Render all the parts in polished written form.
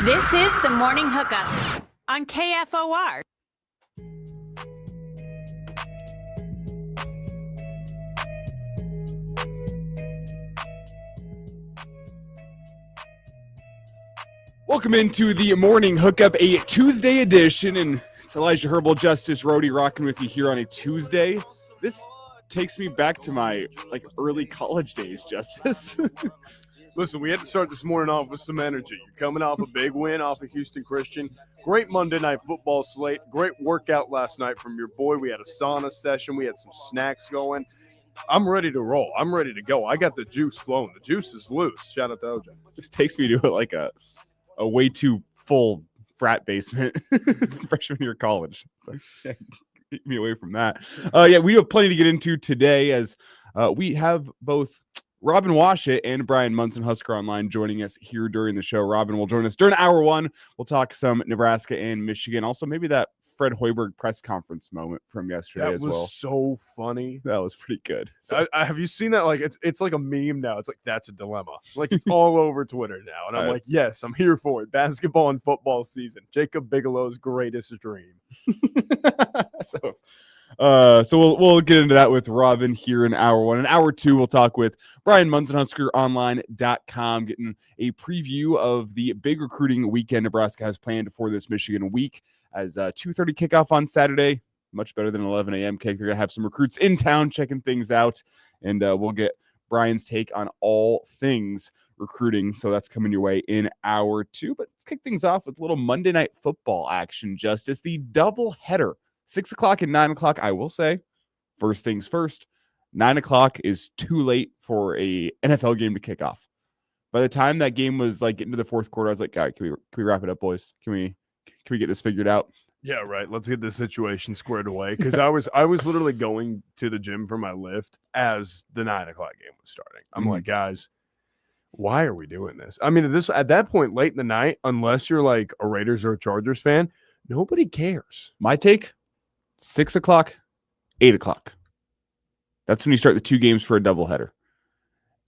This is the Morning Hookup on KFOR. Welcome into the Morning Hookup, a Tuesday edition, and it's Elijah Herbal, Justice Rhodey, rocking with you here on a Tuesday. This takes me back to my early college days, Justice. Listen, we had to start this morning off with some energy. You're coming off a big win off of Houston Christian. Great Monday night football slate. Great workout last night from your boy. We had a sauna session. We had some snacks going. I'm ready to roll. I'm ready to go. I got the juice flowing. The juice is loose. Shout out to OJ. This takes me to a way too full frat basement freshman year of college. So get me away from that. We have plenty to get into today as we have both Robin Washut and Brian Munson, Husker Online, joining us here during the show. Robin will join us during hour one. We'll talk some Nebraska and Michigan. Also, maybe that Fred Hoiberg press conference moment from yesterday as well. That was so funny. That was pretty good. So, have you seen that? It's like a meme now. It's like, that's a dilemma. It's all over Twitter now. And I'm like, yes, I'm here for it. Basketball and football season. Jacob Bigelow's greatest dream. So we'll get into that with Robin here in hour one. In hour two, we'll talk with Brian Munson, HuskerOnline.com, getting a preview of the big recruiting weekend Nebraska has planned for this Michigan week as 2:30 kickoff on Saturday. Much better than 11 a.m. kick. They're going to have some recruits in town checking things out, and we'll get Brian's take on all things recruiting. So that's coming your way in hour two. But let's kick things off with a little Monday night football action, Justice. The double header. 6 o'clock and 9 o'clock, I will say, first things first, 9 o'clock is too late for a NFL game to kick off. By the time that game was getting to the fourth quarter, I was like, all right, can we wrap it up, boys? Can we get this figured out? Yeah, right. Let's get this situation squared away. Because I was literally going to the gym for my lift as the 9 o'clock game was starting. I'm like, guys, why are we doing this? I mean, at that point, late in the night, unless you're like a Raiders or a Chargers fan, nobody cares. My take? 6 o'clock, 8 o'clock. That's when you start the two games for a doubleheader.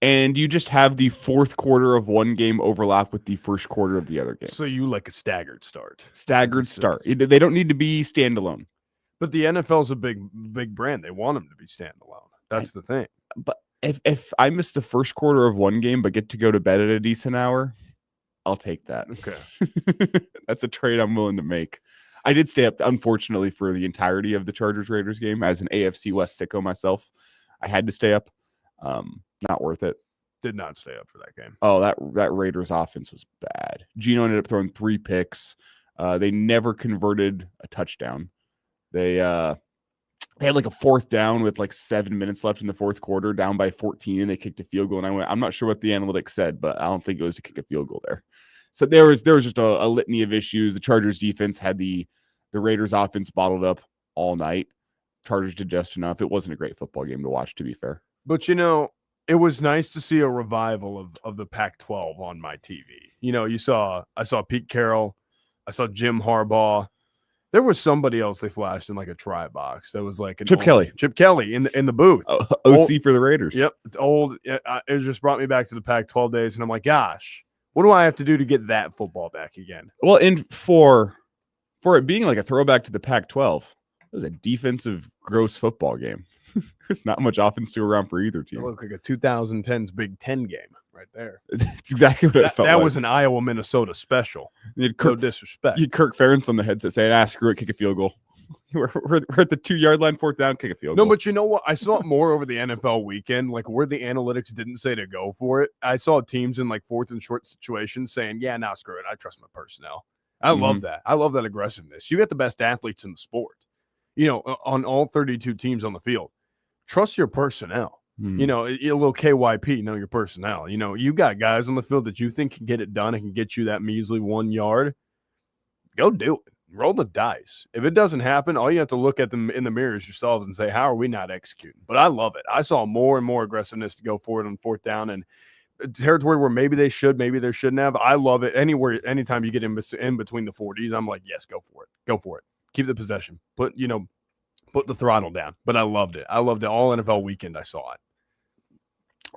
And you just have the fourth quarter of one game overlap with the first quarter of the other game. So you like a staggered start. Staggered start. They don't need to be standalone. But the NFL's a big brand. They want them to be standalone. That's the thing. But if I miss the first quarter of one game but get to go to bed at a decent hour, I'll take that. Okay. That's a trade I'm willing to make. I did stay up, unfortunately, for the entirety of the Chargers-Raiders game. As an AFC West sicko myself, I had to stay up. Not worth it. Did not stay up for that game. Oh, that Raiders offense was bad. Geno ended up throwing 3 picks. They never converted a touchdown. They had a fourth down with 7 minutes left in the fourth quarter, down by 14, and they kicked a field goal. And I'm not sure what the analytics said, but I don't think it was to kick a field goal there. So there was just a litany of issues. The Chargers defense had the Raiders offense bottled up all night. Chargers did just enough. It wasn't a great football game to watch, to be fair. But, it was nice to see a revival of the Pac-12 on my TV. I saw Pete Carroll. I saw Jim Harbaugh. There was somebody else they flashed in a try box. That was Chip Kelly. Chip Kelly in the booth. OC for the Raiders. Yep. It's old. It just brought me back to the Pac-12 days. And I'm like, gosh. What do I have to do to get that football back again? Well, and for it being a throwback to the Pac-12, it was a defensive, gross football game. There's not much offense to around for either team. It looked like a 2010's Big Ten game right there. It's exactly what it felt like. That was an Iowa-Minnesota special. No disrespect. You had Kirk Ferentz on the headset saying, screw it, kick a field goal. We're at the 2-yard line, fourth down, kick a field goal. No, but you know what? I saw it more over the NFL weekend, where the analytics didn't say to go for it. I saw teams in fourth and short situations saying, yeah, screw it. I trust my personnel. I love that. I love that aggressiveness. You got the best athletes in the sport, on all 32 teams on the field. Trust your personnel. A little KYP, know your personnel. You got guys on the field that you think can get it done and can get you that measly 1 yard. Go do it. Roll the dice. If it doesn't happen, all you have to look at them in the mirrors yourselves and say, how are we not executing? But I love it. I saw more and more aggressiveness to go for it on fourth down and territory where maybe they should, maybe they shouldn't have. I love it. Anytime you get in between the 40s, I'm like, yes, go for it. Go for it. Keep the possession. Put the throttle down. But I loved it. All NFL weekend. I saw it.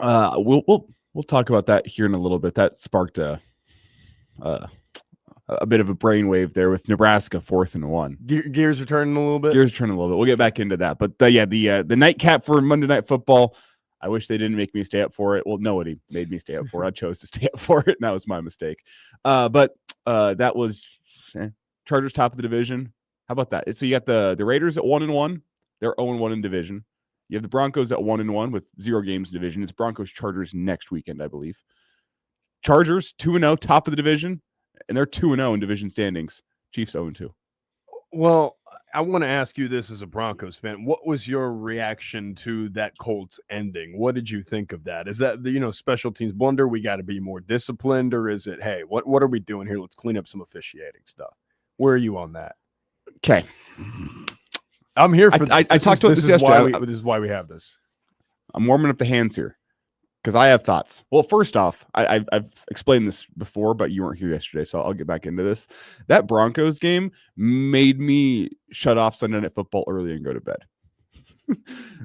We'll talk about that here in a little bit. That sparked a a bit of a brainwave there with Nebraska 4th and 1. Gears are turning a little bit. Gears turning a little bit. We'll get back into that. But the nightcap for Monday Night Football, I wish they didn't make me stay up for it. Well, nobody made me stay up for it. I chose to stay up for it, and that was my mistake. But that was Chargers top of the division. How about that? So you got the Raiders at 1-1. They're 0-1 in division. You have the Broncos at 1-1 with 0 games in division. It's Broncos-Chargers next weekend, I believe. Chargers 2-0, top of the division, and they're 2-0 in division standings. Chiefs 0-2. Well, I want to ask you this as a Broncos fan. What was your reaction to that Colts ending? What did you think of that? Is that the special teams blunder? We got to be more disciplined, or is it, hey, what are we doing here? Let's clean up some officiating stuff. Where are you on that? Okay. I'm here for this. I talked about this yesterday. This is why we have this. I'm warming up the hands here because I have thoughts. Well, first off, I've explained this before, but you weren't here yesterday, so I'll get back into this. That Broncos game made me shut off Sunday Night Football early and go to bed.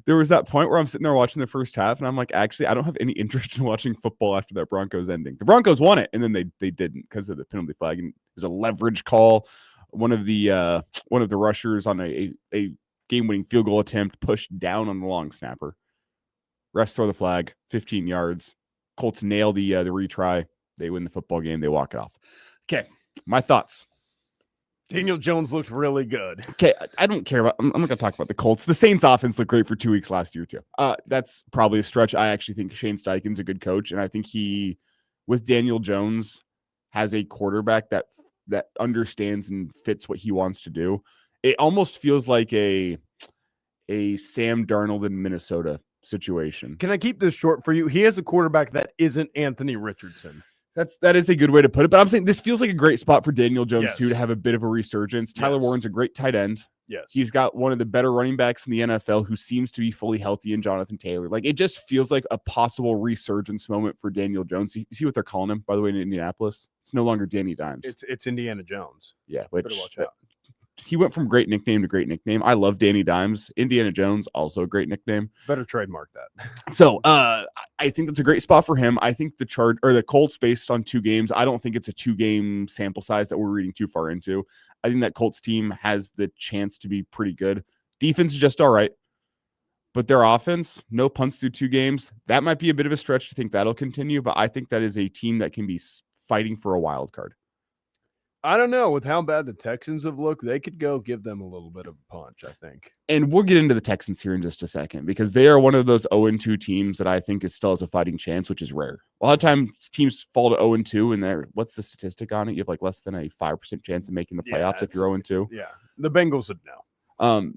There was that point where I'm sitting there watching the first half, and I'm like, actually, I don't have any interest in watching football after that Broncos ending. The Broncos won it, and then they didn't because of the penalty flag, and it was a leverage call. One of the rushers on a game-winning field goal attempt pushed down on the long snapper. Refs throw the flag, 15 yards. Colts nail the retry. They win the football game. They walk it off. Okay, my thoughts. Daniel Jones looked really good. Okay, I don't care about. I'm not going to talk about the Colts. The Saints' offense looked great for 2 weeks last year too. That's probably a stretch. I actually think Shane Steichen's a good coach, and I think he, with Daniel Jones, has a quarterback that understands and fits what he wants to do. It almost feels like a Sam Darnold in Minnesota situation. Can I keep this short for you? He has a quarterback that isn't Anthony Richardson. That is a good way to put it. But I'm saying this feels like a great spot for Daniel Jones Yes. too, to have a bit of a resurgence. Tyler Warren's a great tight end. Yes. He's got one of the better running backs in the NFL who seems to be fully healthy in Jonathan Taylor. Like, it just feels like a possible resurgence moment for Daniel Jones. You see what they're calling him, by the way, in Indianapolis? It's no longer Danny Dimes. It's Indiana Jones. Yeah, Better watch out. He went from great nickname to great nickname. I love Danny Dimes. Indiana Jones, also a great nickname. Better trademark that. So I think that's a great spot for him. I think the Colts, based on 2 games, I don't think it's a 2-game sample size that we're reading too far into. I think that Colts team has the chance to be pretty good. Defense is just all right. But their offense, no punts through 2 games. That might be a bit of a stretch to think that'll continue, but I think that is a team that can be fighting for a wild card. I don't know. With how bad the Texans have looked, they could go give them a little bit of a punch, I think. And we'll get into the Texans here in just a second because they are one of those 0-2 teams that I think still has a fighting chance, which is rare. A lot of times teams fall to 0-2, and what's the statistic on it? You have like less than a 5% chance of making the playoffs if you're 0-2. Yeah, the Bengals would know.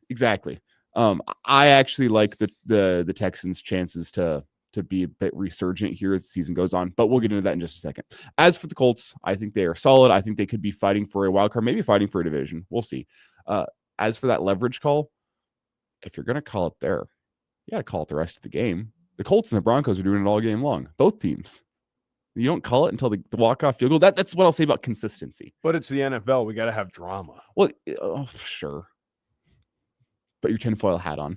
Exactly. I actually like the Texans' chances to be a bit resurgent here as the season goes on, but we'll get into that in just a second. As for the Colts, I think they are solid. I think they could be fighting for a wild card, maybe fighting for a division. We'll see. As for that leverage call, if you're going to call it there, you got to call it the rest of the game. The Colts and the Broncos are doing it all game long, both teams. You don't call it until the walk-off field goal. That's what I'll say about consistency. But it's the NFL. We got to have drama. Well, sure. Put your tinfoil hat on.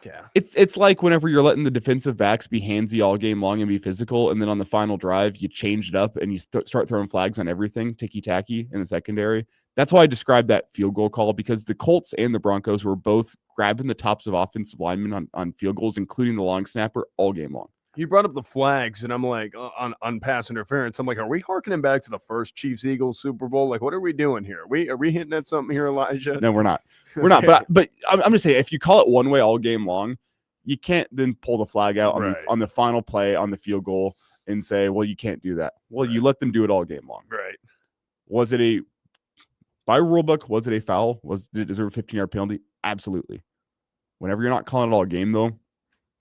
Yeah. It's like whenever you're letting the defensive backs be handsy all game long and be physical, and then on the final drive, you change it up and you start throwing flags on everything, ticky-tacky in the secondary. That's why I described that field goal call, because the Colts and the Broncos were both grabbing the tops of offensive linemen on field goals, including the long snapper, all game long. You brought up the flags, and I'm like, on pass interference, I'm like, are we harkening back to the first Chiefs-Eagles Super Bowl? Like, what are we doing here? Are we hinting at something here, Elijah? No, we're not. We're not. But I'm just saying, if you call it one way all game long, you can't then pull the flag out on the final play on the field goal and say, well, you can't do that. Well, you let them do it all game long. Right. Was it by rule book, was it a foul? Did it deserve a 15-yard penalty? Absolutely. Whenever you're not calling it all game, though,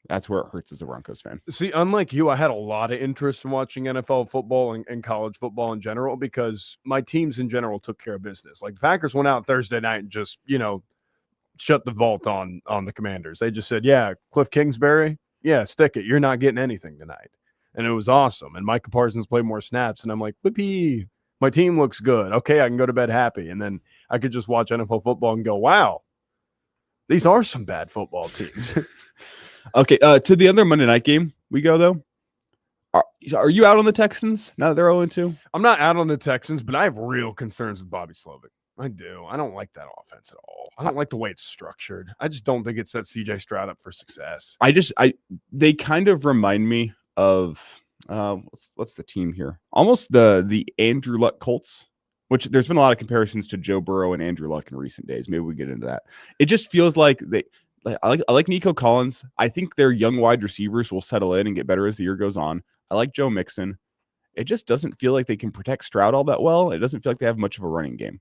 that's where it hurts as a Broncos fan. See, unlike you, I had a lot of interest in watching NFL football and college football in general because my teams in general took care of business. Like the Packers went out Thursday night and just, shut the vault on the Commanders. They just said, yeah, Cliff Kingsbury, yeah, stick it. You're not getting anything tonight. And it was awesome. And Micah Parsons played more snaps. And I'm like, whippy, my team looks good. Okay, I can go to bed happy. And then I could just watch NFL football and go, wow, these are some bad football teams. Okay, to the other Monday night game we go, though. Are you out on the Texans now that they're 0-2? I'm not out on the Texans, but I have real concerns with Bobby Slovic. I do. I don't like that offense at all. I don't like the way it's structured. I just don't think it sets CJ Stroud up for success. They kind of remind me of what's the team here? Almost the Andrew Luck Colts, which there's been a lot of comparisons to Joe Burrow and Andrew Luck in recent days. Maybe we get into that. It just feels like I like Nico Collins. I think their young wide receivers will settle in and get better as the year goes on. I like Joe Mixon. It just doesn't feel like they can protect Stroud all that well. It doesn't feel like they have much of a running game.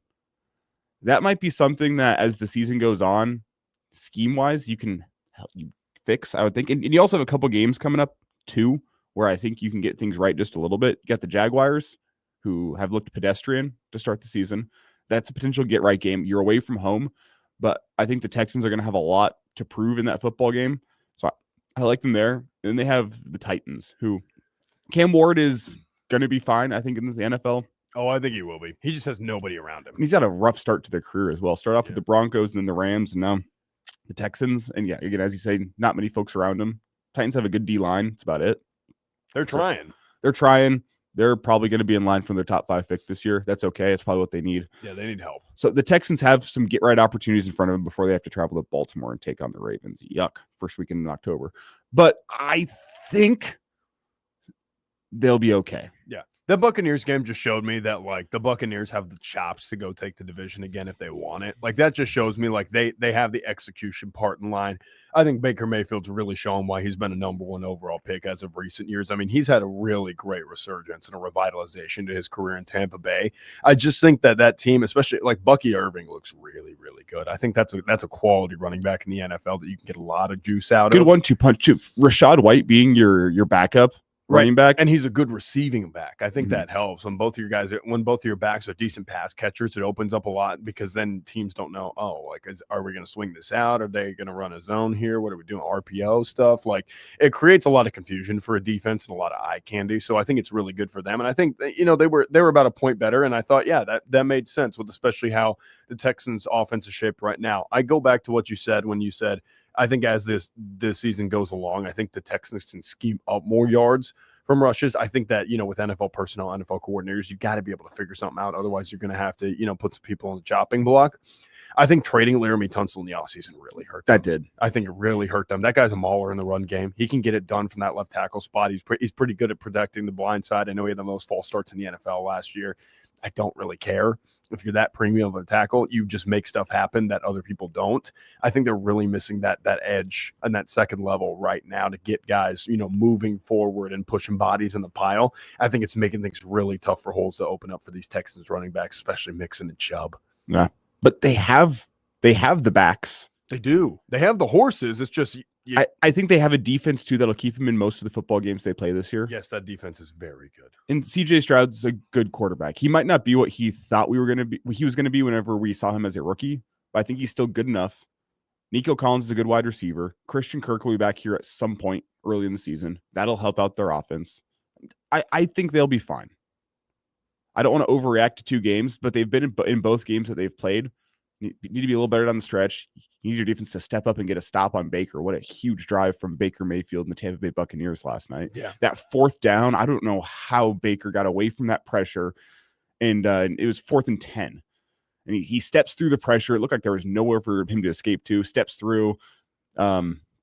That might be something that as the season goes on, scheme-wise, you can help you fix, I would think. And you also have a couple games coming up, too, where I think you can get things right just a little bit. You got the Jaguars, who have looked pedestrian to start the season. That's a potential get-right game. You're away from home, but I think the Texans are going to have a lot to prove in that football game. So I like them there. And then they have the Titans, who Cam Ward is going to be fine, I think, in the NFL. Oh, I think he will be. He just has nobody around him. He's got a rough start to their career as well. Start off with the Broncos and then the Rams and now the Texans. And yeah, again, as you say, not many folks around him. Titans have a good D-line. That's about it. They're trying. They're trying. They're probably going to be in line for their top 5 pick this year. That's okay. It's probably what they need. Yeah, they need help. So the Texans have some get-right opportunities in front of them before they have to travel to Baltimore and take on the Ravens. Yuck. First weekend in October. But I think they'll be okay. Yeah. The Buccaneers game just showed me that, like, the Buccaneers have the chops to go take the division again if they want it. Like, that just shows me, like, they have the execution part in line. I think Baker Mayfield's really shown why he's been a number 1 overall pick as of recent years. I mean, he's had a really great resurgence and a revitalization to his career in Tampa Bay. I just think that team, especially, like, Bucky Irving looks really, really good. I think that's a quality running back in the NFL that you can get a lot of juice out of. Good 1-2 punch, too. Rashad White being your backup running back, and he's a good receiving back. I think that helps when both of your backs are decent pass catchers. It opens up a lot because then teams don't know, are we going to swing this out? Are they going to run a zone here? What are we doing? RPO stuff? Like, it creates a lot of confusion for a defense and a lot of eye candy. So I think it's really good for them. And I think they were about a point better. And I thought, yeah, that made sense with especially how the Texans' offense is shaped right now. I go back to what you said when you said, I think as this season goes along, I think the Texans can scheme up more yards from rushes. I think that, with NFL personnel, NFL coordinators, you got to be able to figure something out. Otherwise, you're going to have to, put some people on the chopping block. I think trading Laramie Tunsil in the offseason really hurt them. That did. I think it really hurt them. That guy's a mauler in the run game. He can get it done from that left tackle spot. He's pretty good at protecting the blind side. I know he had the most false starts in the NFL last year. I don't really care. If you're that premium of a tackle, you just make stuff happen that other people don't. I think they're really missing that edge and that second level right now to get guys, moving forward and pushing bodies in the pile. I think it's making things really tough for holes to open up for these Texans running backs, especially Mixon and Chubb. Yeah, but they have the backs. They do. They have the horses. It's just I think they have a defense too that'll keep him in most of the football games they play this year. Yes, that defense is very good. And CJ Stroud's a good quarterback. He might not be what he thought he was going to be whenever we saw him as a rookie, but I think he's still good enough. Nico Collins is a good wide receiver. Christian Kirk will be back here at some point early in the season. That'll help out their offense. I think they'll be fine. I don't want to overreact to 2 games, but they've been in both games that they've played. You need to be a little better down the stretch. You need your defense to step up and get a stop on Baker. What a huge drive from Baker Mayfield and the Tampa Bay Buccaneers last night. Yeah. That 4th down, I don't know how Baker got away from that pressure. And it was 4th and 10. And he steps through the pressure. It looked like there was nowhere for him to escape to. Steps through,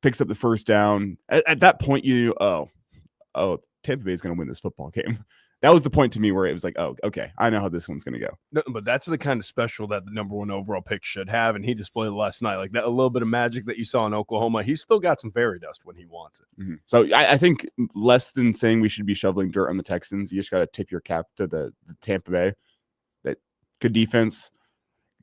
picks up the first down. At that point, you knew, Tampa Bay is going to win this football game. That was the point to me where it was like, oh, okay, I know how this one's going to go. No, but that's the kind of special that the number 1 overall pick should have, and he displayed it last night. Like that, a little bit of magic that you saw in Oklahoma. He's still got some fairy dust when he wants it. Mm-hmm. So I think less than saying we should be shoveling dirt on the Texans, you just got to tip your cap to the Tampa Bay. That good defense,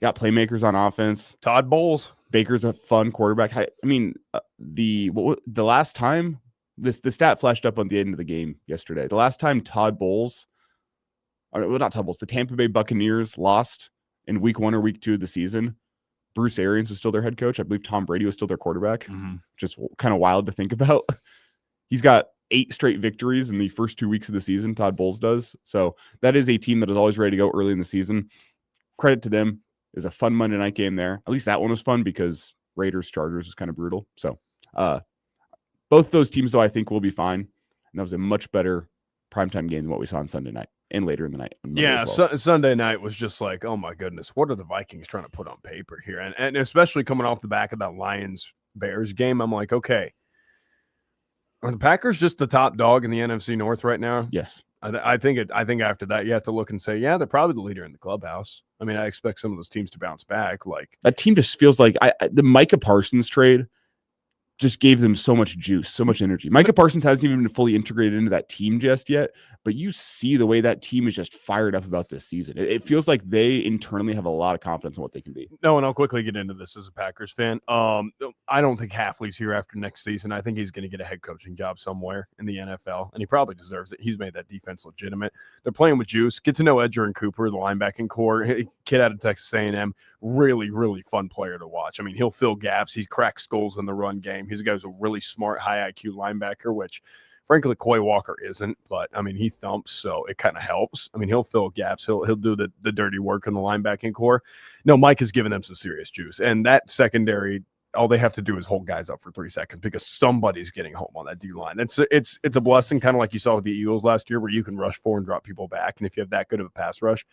got playmakers on offense. Todd Bowles, Baker's a fun quarterback. I mean, the last time. The stat flashed up on the end of the game yesterday. The last time the Tampa Bay Buccaneers lost in week 1 or week 2 of the season, Bruce Arians was still their head coach. I believe Tom Brady was still their quarterback. Just kind of wild to think about. He's got 8 straight victories in the first 2 weeks of the season, Todd Bowles does. So that is a team that is always ready to go early in the season. Credit to them. It was a fun Monday night game there. At least that one was fun because Raiders-Chargers was kind of brutal. So, both those teams, though, I think will be fine. And that was a much better primetime game than what we saw on Sunday night and later in the night. Yeah, Sunday night was just like, oh my goodness, what are the Vikings trying to put on paper here? And especially coming off the back of that Lions-Bears game, I'm like, okay, are the Packers just the top dog in the NFC North right now? Yes. I think after that, you have to look and say, yeah, they're probably the leader in the clubhouse. I mean, I expect some of those teams to bounce back. Like that team just feels like the Micah Parsons trade just gave them so much juice, so much energy. Micah Parsons hasn't even been fully integrated into that team just yet, but you see the way that team is just fired up about this season. It feels like they internally have a lot of confidence in what they can be. No, and I'll quickly get into this as a Packers fan. I don't think Halfley's here after next season. I think he's going to get a head coaching job somewhere in the NFL, and he probably deserves it. He's made that defense legitimate. They're playing with juice. Get to know Edger and Cooper, the linebacking core. Kid out of Texas A&M, really, really fun player to watch. I mean, he'll fill gaps. He cracks skulls in the run game. He's a guy who's a really smart, high IQ linebacker, which frankly Coy Walker isn't, but I mean he thumps, so it kind of helps. I mean he'll fill gaps, he'll do the dirty work in the linebacking core. No, Mike has given them some serious juice, and that secondary, all they have to do is hold guys up for 3 seconds because somebody's getting home on that D line. It's a blessing, kind of like you saw with the Eagles last year, where you can rush forward and drop people back, and if you have that good of a pass rush,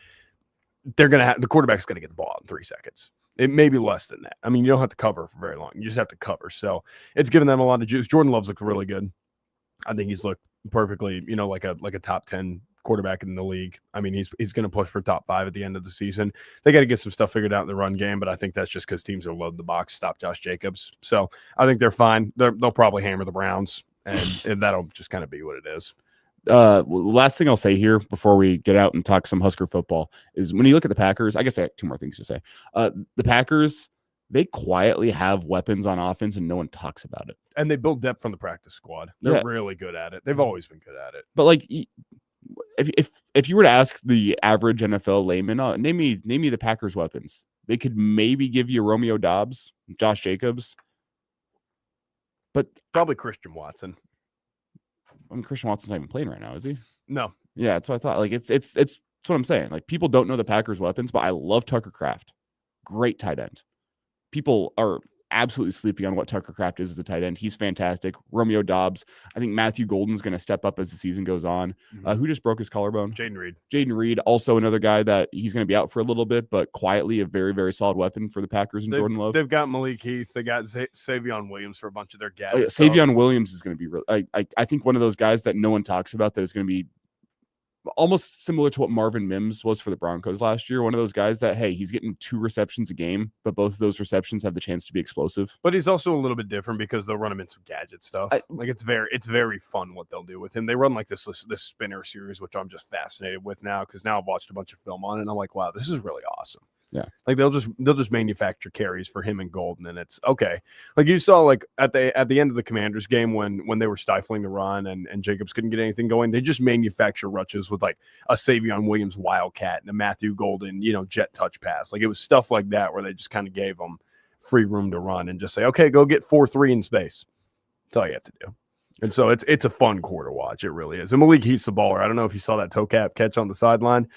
the quarterback's gonna get the ball out in 3 seconds. It may be less than that. I mean, you don't have to cover for very long. You just have to cover. So it's given them a lot of juice. Jordan Love's looked really good. I think he's looked perfectly, like a top 10 quarterback in the league. I mean, he's going to push for top 5 at the end of the season. They got to get some stuff figured out in the run game, but I think that's just because teams are loading the box, stop Josh Jacobs. So I think they're fine. They'll probably hammer the Browns, and that'll just kind of be what it is. Last thing I'll say here before we get out and talk some Husker football is when you look at the Packers, I guess I have 2 more things to say. The Packers, they quietly have weapons on offense and no one talks about it. And they build depth from the practice squad. They're really good at it. They've always been good at it. But like, if you were to ask the average NFL layman, name me the Packers weapons, they could maybe give you Romeo Doubs, Josh Jacobs, but probably Christian Watson. I mean, Christian Watson's not even playing right now, is he? No. Yeah, that's what I thought. Like, it's what I'm saying. Like, people don't know the Packers weapons, but I love Tucker Kraft. Great tight end. People are absolutely sleeping on what Tucker Kraft is as a tight end. He's fantastic. Romeo Doubs. I think Matthew Golden's going to step up as the season goes on. Mm-hmm. Who just broke his collarbone? Jaden Reed. Also another guy that he's going to be out for a little bit, but quietly a very, very solid weapon for the Packers and Jordan Love. They've got Malik Heath. They got Savion Williams for a bunch of their guys. Savion Williams is going to be really, I think one of those guys that no one talks about that is going to be almost similar to what Marvin Mims was for the Broncos last year. One of those guys that, hey, he's getting 2 receptions a game, but both of those receptions have the chance to be explosive. But he's also a little bit different because they'll run him in some gadget stuff. It's very fun what they'll do with him. They run like this spinner series, which I'm just fascinated with now because now I've watched a bunch of film on it and I'm like, wow, this is really awesome. Yeah. Like they'll just manufacture carries for him and Golden, and it's okay. Like you saw like at the end of the Commanders game when they were stifling the run and Jacobs couldn't get anything going, they just manufacture rushes with like a Savion Williams wildcat and a Matthew Golden, jet touch pass. Like it was stuff like that where they just kind of gave them free room to run and just say, okay, go get 4-3 in space. That's all you have to do. And so it's a fun core to watch. It really is. And Malik Heath's the baller. I don't know if you saw that toe cap catch on the sideline.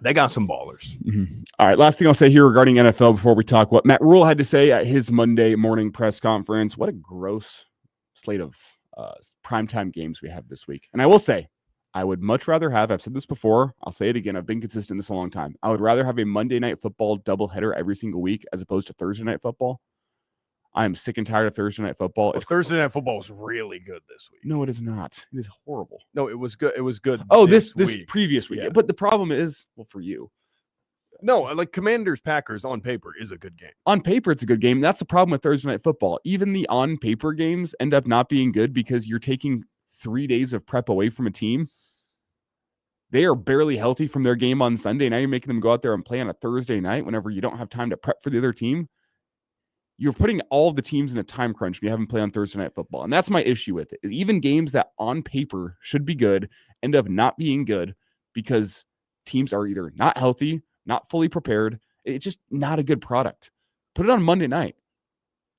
They got some ballers. Mm-hmm. All right. Last thing I'll say here regarding NFL before we talk what Matt Rule had to say at his Monday morning press conference. What a gross slate of primetime games we have this week. And I will say, I would much rather have, I've said this before, I'll say it again, I've been consistent in this a long time. I would rather have a Monday Night Football doubleheader every single week as opposed to Thursday Night Football. I am sick and tired of Thursday Night Football. Thursday Night Football was really good this week. No, it is not. It is horrible. No, it was good. It was good. Oh, this previous week. Yeah. But the problem is, well, for you. No, like Commanders Packers on paper is a good game. On paper, it's a good game. That's the problem with Thursday Night Football. Even the on paper games end up not being good because you're taking 3 days of prep away from a team. They are barely healthy from their game on Sunday. Now you're making them go out there and play on a Thursday night whenever you don't have time to prep for the other team. You're putting all of the teams in a time crunch when you have them play on Thursday Night Football. And that's my issue with it, is even games that on paper should be good end up not being good because teams are either not healthy, not fully prepared. It's just not a good product. Put it on Monday night.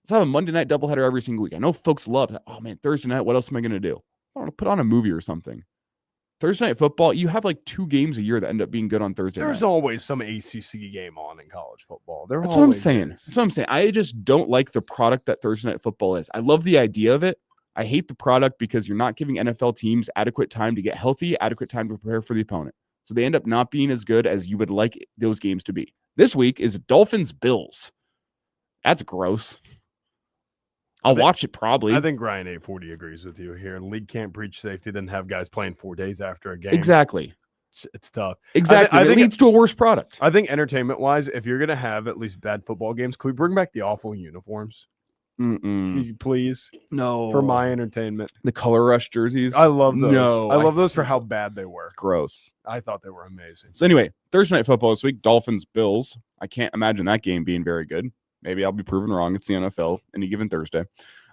Let's have a Monday night doubleheader every single week. I know folks love that. Oh, man, Thursday night, what else am I going to do? I don't know, put on a movie or something. Thursday Night Football, you have like 2 games a year that end up being good on Thursday night. There's always some ACC game on in college football. That's what I'm saying. That's what I'm saying. I just don't like the product that Thursday Night Football is. I love the idea of it. I hate the product because you're not giving NFL teams adequate time to get healthy, adequate time to prepare for the opponent. So they end up not being as good as you would like those games to be. This week is Dolphins-Bills. That's gross. I'll watch it probably. I think Ryan 840 agrees with you here. League can't preach safety, then have guys playing 4 days after a game. Exactly. It's tough. Exactly. It leads to a worse product. I think entertainment-wise, if you're going to have at least bad football games, can we bring back the awful uniforms? Can you please? No. For my entertainment. The Color Rush jerseys? I love those. No. I love those for how bad they were. Gross. I thought they were amazing. So anyway, Thursday Night Football this week, Dolphins-Bills. I can't imagine that game being very good. Maybe I'll be proven wrong. It's the NFL any given Thursday.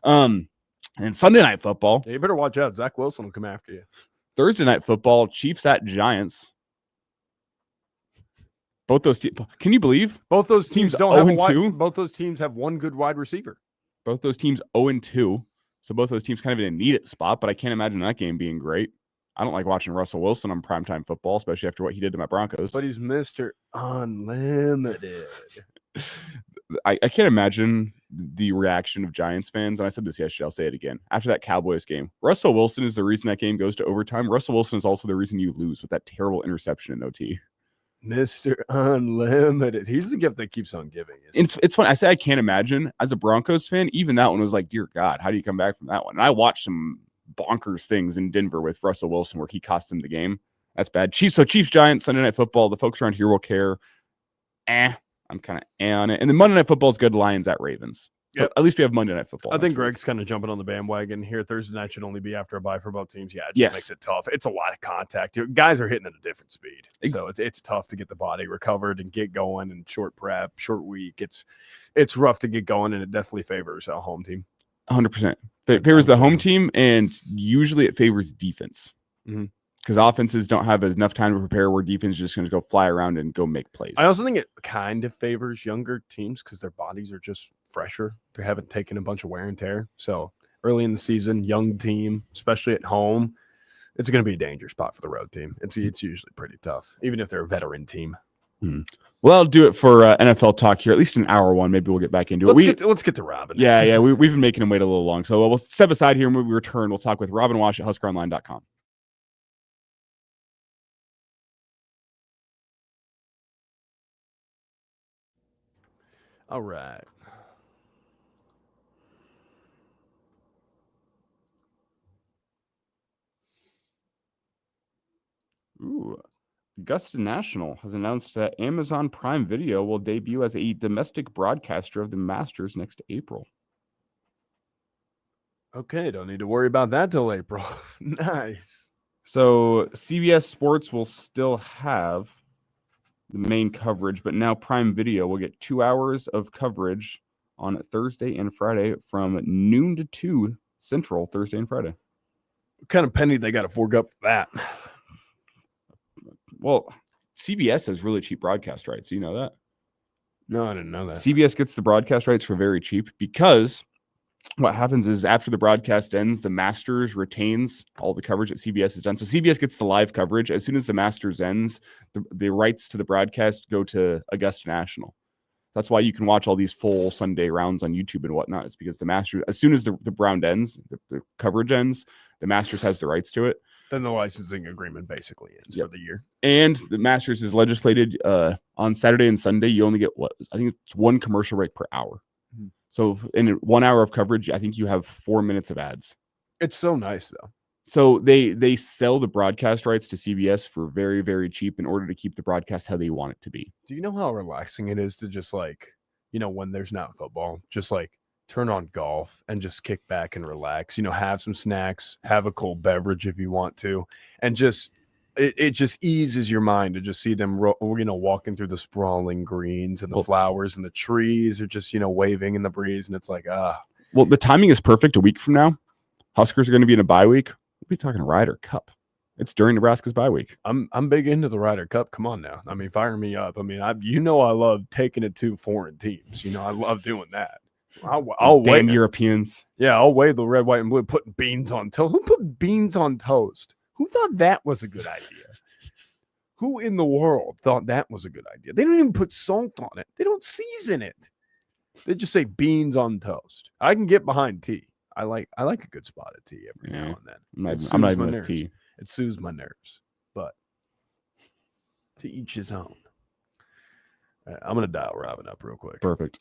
And Sunday Night Football. Yeah, you better watch out. Zach Wilson will come after you. Thursday Night Football, Chiefs at Giants. Both those teams. Can you believe both those teams don't have 0-2? Both those teams have one good wide receiver. Both those teams 0-2. So both those teams kind of in a needed spot, but I can't imagine that game being great. I don't like watching Russell Wilson on primetime football, especially after what he did to my Broncos. But he's Mr. Unlimited. I can't imagine the reaction of Giants fans, and I said this yesterday, I'll say it again. After that Cowboys game, Russell Wilson is the reason that game goes to overtime. Russell Wilson is also the reason you lose with that terrible interception in OT. Mr. Unlimited. He's the gift that keeps on giving. It's funny. I say I can't imagine. As a Broncos fan, even that one was like, dear God, how do you come back from that one? And I watched some bonkers things in Denver with Russell Wilson where he cost them the game. That's bad. Chiefs, Giants, Sunday Night Football. The folks around here will care. I'm kind of on it. And then Monday Night Football is good. Lions at Ravens. So yep. At least we have Monday Night Football. I think Greg's kind of jumping on the bandwagon here. Thursday night should only be after a bye for both teams. Yeah, it just makes it tough. It's a lot of contact. Guys are hitting at a different speed. So it's tough to get the body recovered and get going, and short prep, short week. It's rough to get going, and it definitely favors a home team. 100%. It favors the home team, and usually it favors defense. Mm-hmm. Because offenses don't have enough time to prepare where defense is just going to go fly around and go make plays. I also think it kind of favors younger teams because their bodies are just fresher. They haven't taken a bunch of wear and tear. So early in the season, young team, especially at home, it's going to be a dangerous spot for the road team. It's usually pretty tough, even if they're a veteran team. Mm-hmm. Well, I'll do it for NFL talk here, at least an hour one. Maybe we'll get back into it. Let's get to Robin. Yeah. We've been making him wait a little long. So we'll step aside here, and when we return, we'll talk with Robin Wash at HuskerOnline.com. All right. Ooh. Augusta National has announced that Amazon Prime Video will debut as a domestic broadcaster of the Masters next April. Okay, don't need to worry about that till April. Nice. So CBS Sports will still have the main coverage, but now Prime Video will get 2 hours of coverage on Thursday and Friday from noon to 2 Central, Thursday and Friday. What kind of penny they got to fork up for that? Well, CBS has really cheap broadcast rights. You know that? No, I didn't know that. CBS gets the broadcast rights for very cheap because what happens is after the broadcast ends, the Masters retains all the coverage that CBS has done. So CBS gets the live coverage. As soon as the Masters ends, the rights to the broadcast go to Augusta National. That's why you can watch all these full Sunday rounds on YouTube and whatnot. It's because the Masters, as soon as the round ends, the coverage ends, the Masters has the rights to it. Then the licensing agreement basically ends for the year. And the Masters is legislated on Saturday and Sunday. You only get I think it's one commercial break per hour. Mm-hmm. So in 1 hour of coverage, I think you have 4 minutes of ads. It's so nice though. So they sell the broadcast rights to CBS for very, very cheap in order to keep the broadcast how they want it to be. Do you know how relaxing it is to just when there's not football, just turn on golf and just kick back and relax, have some snacks, have a cold beverage if you want to, and just it just eases your mind to just see them walking through the sprawling greens and the flowers and the trees are just waving in the breeze, and it's well, the timing is perfect. A week from now, Huskers are going to be in a bye week. We'll be talking Ryder Cup. It's during Nebraska's bye week. I'm big into the Ryder Cup. Come on now. I mean, fire me up. I mean, I love taking it to foreign teams. I love doing that. I'll damn Europeans. Yeah, I'll wave the red, white, and blue. Putting beans on toast. Who put beans on toast? Who thought that was a good idea? Who in the world thought that was a good idea? They don't even put salt on it. They don't season it. They just say beans on toast. I can get behind tea. I like a good spotted tee every now and then. I'm not even with tea. It soothes my nerves, but to each his own. I'm gonna dial Robin up real quick. Perfect.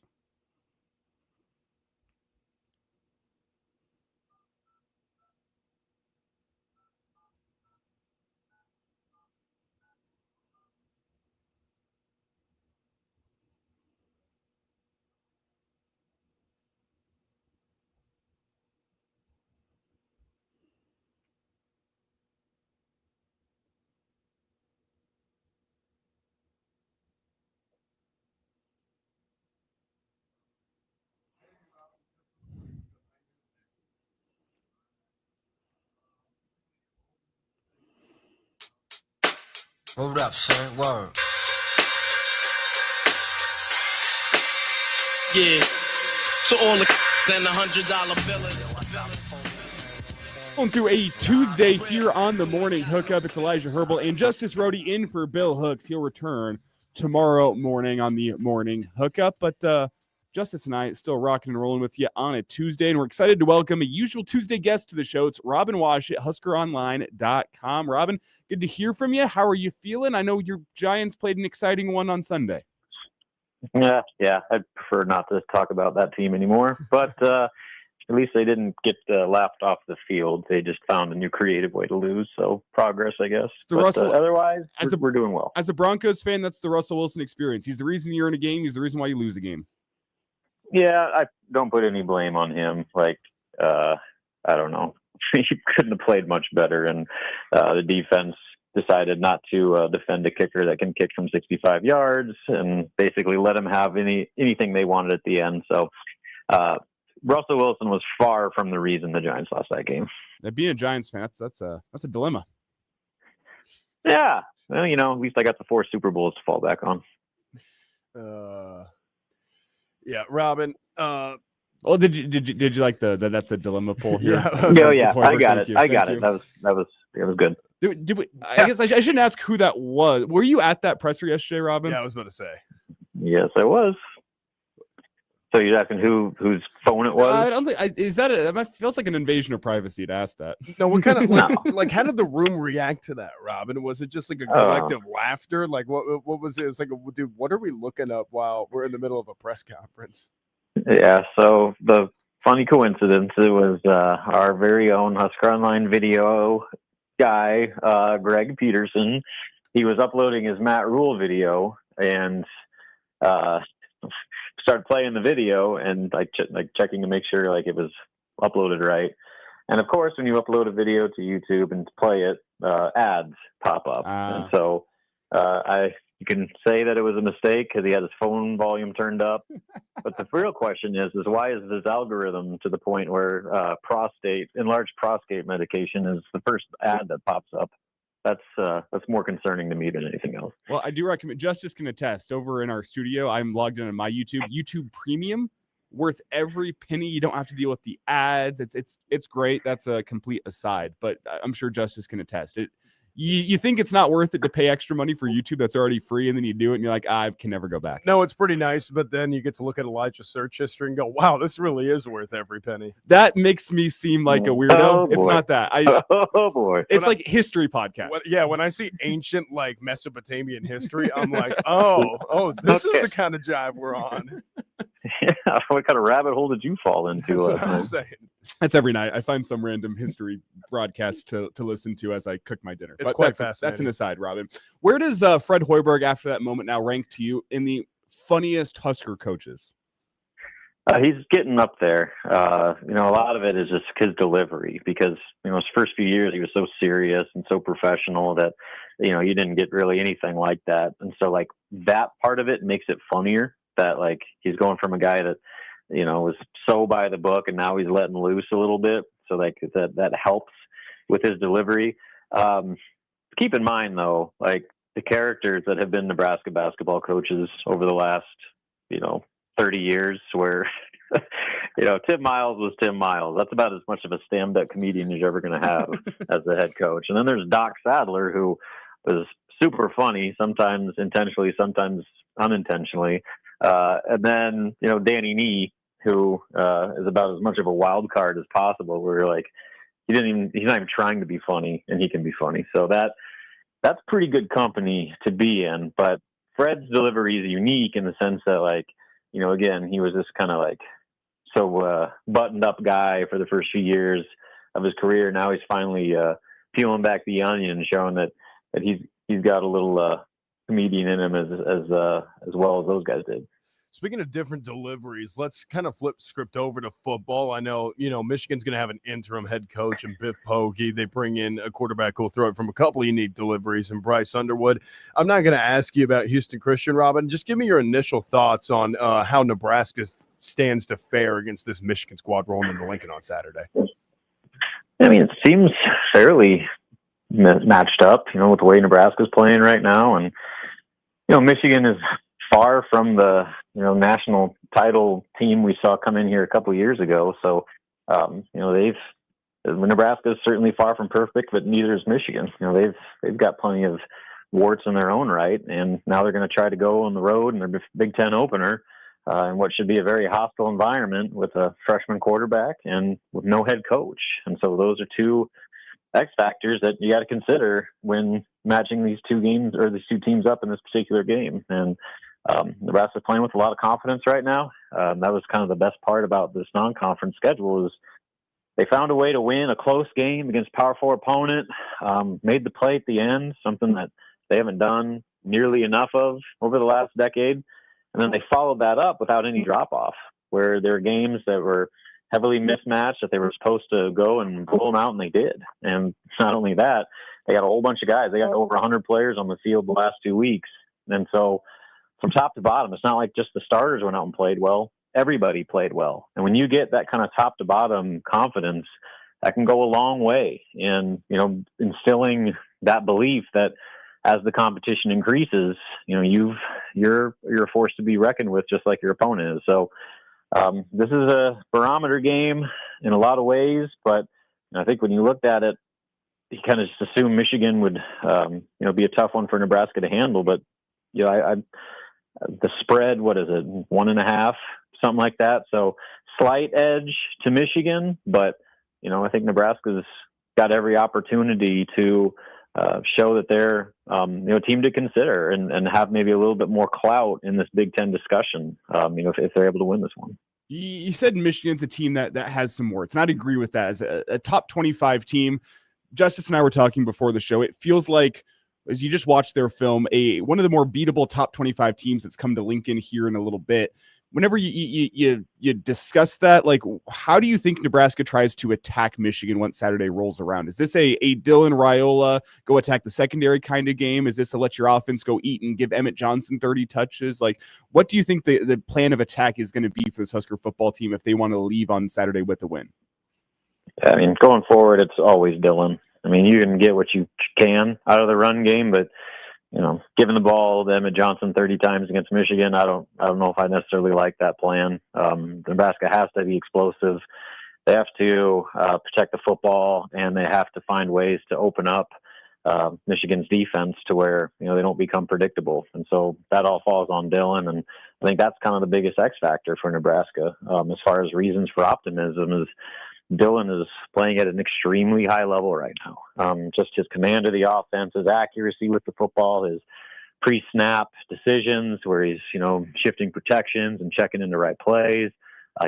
Hold up, son. Word. Yeah. To all the and $100 billers. Going through a Tuesday here on the Morning Hookup. It's Elijah Herbal and Justice Rhodey in for Bill Hooks. He'll return tomorrow morning on the Morning Hookup. But Justice and I still rocking and rolling with you on a Tuesday, and we're excited to welcome a usual Tuesday guest to the show. It's Robin Wash at HuskerOnline.com. Robin, good to hear from you. How are you feeling? I know your Giants played an exciting one on Sunday. Yeah, I'd prefer not to talk about that team anymore. But at least they didn't get laughed off the field. They just found a new creative way to lose. So progress, I guess. But otherwise, we're doing well. As a Broncos fan, that's the Russell Wilson experience. He's the reason you're in a game. He's the reason why you lose a game. Yeah, I don't put any blame on him. I don't know. He couldn't have played much better, and the defense decided not to defend a kicker that can kick from 65 yards and basically let him have anything they wanted at the end. So Russell Wilson was far from the reason the Giants lost that game. Being a Giants fan, that's a dilemma. Yeah. Well, at least I got the 4 Super Bowls to fall back on. Yeah, Robin. Well, did you like the that's a dilemma poll here? Yeah. I got it. That was good. I guess I shouldn't ask who that was. Were you at that presser yesterday, Robin? Yeah, I was about to say. Yes, I was. So you're asking whose phone it was? I don't think that feels like an invasion of privacy to ask that. No, what kind of like how did the room react to that, Robin? Was it just like a collective laughter? Like what was it? It's like, dude, what are we looking up while we're in the middle of a press conference? Yeah. So the funny coincidence, it was our very own Husker Online video guy, Greg Peterson. He was uploading his Matt Rule video and started playing the video and checking to make sure it was uploaded right. And of course, when you upload a video to YouTube and play it, ads pop up. And so you can say that it was a mistake because he had his phone volume turned up. But the real question is why is this algorithm to the point where enlarged prostate medication is the first ad that pops up? That's more concerning to me than anything else. Well, I do recommend, Justice can attest, over in our studio, I'm logged in on my YouTube Premium, worth every penny. You don't have to deal with the ads. It's great. That's a complete aside, but I'm sure Justice can attest. You think it's not worth it to pay extra money for YouTube that's already free, and then you do it, and you're like, I can never go back. No, it's pretty nice, but then you get to look at Elijah's search history and go, wow, this really is worth every penny. That makes me seem like a weirdo. Oh, it's not that. Oh, boy. It's like history podcast. When I see ancient, Mesopotamian history, I'm like, this is the kind of jive we're on. Yeah, what kind of rabbit hole did you fall into? That's what I'm saying. That's every night. I find some random history broadcast to listen to as I cook my dinner. It's quite fascinating. That's an aside, Robin. Where does Fred Hoiberg, after that moment, now rank to you in the funniest Husker coaches? He's getting up there. A lot of it is just his delivery because, his first few years he was so serious and so professional that, you didn't get really anything like that. And so that part of it makes it funnier that he's going from a guy that, was so by the book and now he's letting loose a little bit. So that helps with his delivery. Keep in mind though, the characters that have been Nebraska basketball coaches over the last, 30 years where, Tim Miles was Tim Miles. That's about as much of a stand-up comedian as you're ever going to have as the head coach. And then there's Doc Sadler, who was super funny, sometimes intentionally, sometimes unintentionally. And then, Danny Nee who is about as much of a wild card as possible. Where you're like, he's not even trying to be funny, and he can be funny. So that's pretty good company to be in. But Fred's delivery is unique in the sense that, like, again, he was this kind of like so buttoned up guy for the first few years of his career. Now he's finally peeling back the onion, showing that he's got a little comedian in him as well as those guys did. Speaking of different deliveries, let's kind of flip script over to football. I know, Michigan's going to have an interim head coach and Biff Pogge. They bring in a quarterback who'll throw it from a couple of unique deliveries and Bryce Underwood. I'm not going to ask you about Houston Christian, Robin. Just give me your initial thoughts on how Nebraska stands to fare against this Michigan squad rolling into Lincoln on Saturday. I mean, it seems fairly matched up, with the way Nebraska's playing right now. And, Michigan is far from the, national title team we saw come in here a couple of years ago. So, Nebraska is certainly far from perfect, but neither is Michigan. They've got plenty of warts in their own right. And now they're going to try to go on the road in their Big Ten opener in what should be a very hostile environment with a freshman quarterback and with no head coach. And so those are two X factors that you got to consider when matching these two teams up in this particular game. And Nebraska's playing with a lot of confidence right now. That was kind of the best part about this non-conference schedule is they found a way to win a close game against a Power 4 opponent, made the play at the end, something that they haven't done nearly enough of over the last decade. And then they followed that up without any drop-off, where there are games that were heavily mismatched that they were supposed to go and blow them out, and they did. And not only that, they got a whole bunch of guys. They got over 100 players on the field the last 2 weeks. And so from top to bottom, it's not like just the starters went out and played well. Everybody played well. And when you get that kind of top to bottom confidence, that can go a long way in, instilling that belief that as the competition increases, you're a force to be reckoned with, just like your opponent is. So this is a barometer game in a lot of ways, but I think when you looked at it, you kind of just assumed Michigan would, be a tough one for Nebraska to handle. But the spread, what is it, 1.5, something like that. So slight edge to Michigan, but I think Nebraska's got every opportunity to show that they're a team to consider and have maybe a little bit more clout in this Big Ten discussion. If they're able to win this one. You said Michigan's a team that has some warts, and I'd agree with that. As a top 25 team, Justice and I were talking before the show, it feels like, as you just watched their film, one of the more beatable top 25 teams that's come to Lincoln here in a little bit. Whenever you discuss that, like, how do you think Nebraska tries to attack Michigan once Saturday rolls around? Is this a Dylan Raiola go attack the secondary kind of game? Is this a let your offense go eat and give Emmett Johnson 30 touches? Like, what do you think the plan of attack is going to be for this Husker football team if they want to leave on Saturday with a win? I mean, going forward, it's always Dylan. I mean, you can get what you can out of the run game, but giving the ball to Emmett Johnson 30 times against Michigan, I don't know if I necessarily like that plan. Nebraska has to be explosive. They have to protect the football, and they have to find ways to open up Michigan's defense to where they don't become predictable. And so that all falls on Dylan, and I think that's kind of the biggest X factor for Nebraska as far as reasons for optimism is. Dylan is playing at an extremely high level right now. Just his command of the offense, his accuracy with the football, his pre-snap decisions where he's, shifting protections and checking in the right plays.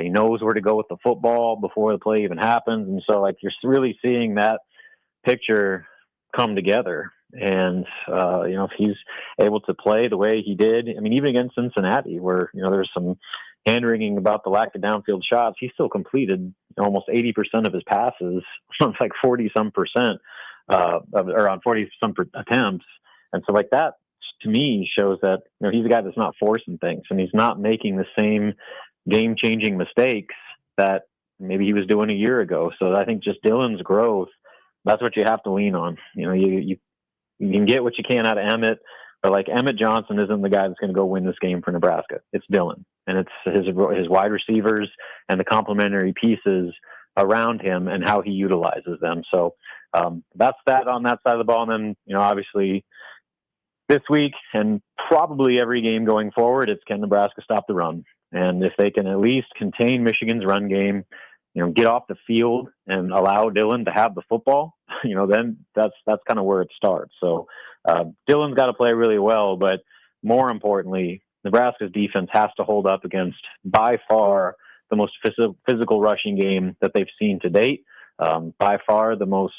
He knows where to go with the football before the play even happens. And so, you're really seeing that picture come together. And, if he's able to play the way he did, I mean, even against Cincinnati where, there's some hand-wringing about the lack of downfield shots, he still completed almost 80% of his passes, like 40-some percent, or on 40-some attempts. And so that, to me, shows that he's a guy that's not forcing things, and he's not making the same game-changing mistakes that maybe he was doing a year ago. So I think just Dylan's growth, that's what you have to lean on. You can get what you can out of Emmett, but Emmett Johnson isn't the guy that's going to go win this game for Nebraska. It's Dylan. And it's his wide receivers and the complementary pieces around him and how he utilizes them. So that's that on that side of the ball. And then, obviously this week and probably every game going forward, it's can Nebraska stop the run? And if they can at least contain Michigan's run game, get off the field and allow Dillon to have the football, then that's kind of where it starts. So Dillon's got to play really well, but more importantly, Nebraska's defense has to hold up against by far the most physical rushing game that they've seen to date, by far the most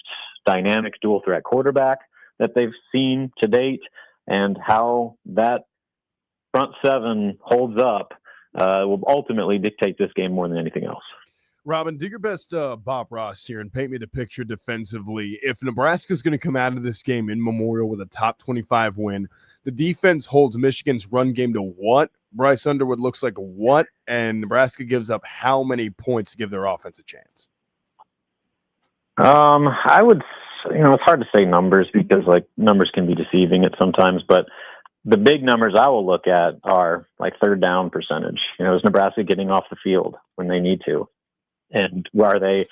dynamic dual threat quarterback that they've seen to date, and how that front seven holds up will ultimately dictate this game more than anything else. Robin, do your best Bob Ross here and paint me the picture defensively. If Nebraska's going to come out of this game in Memorial with a top 25 win, the defense holds Michigan's run game to what? Bryce Underwood looks like what? And Nebraska gives up how many points to give their offense a chance? I would, it's hard to say numbers because numbers can be deceiving at sometimes, but the big numbers I will look at are third down percentage. Is Nebraska getting off the field when they need to? And are they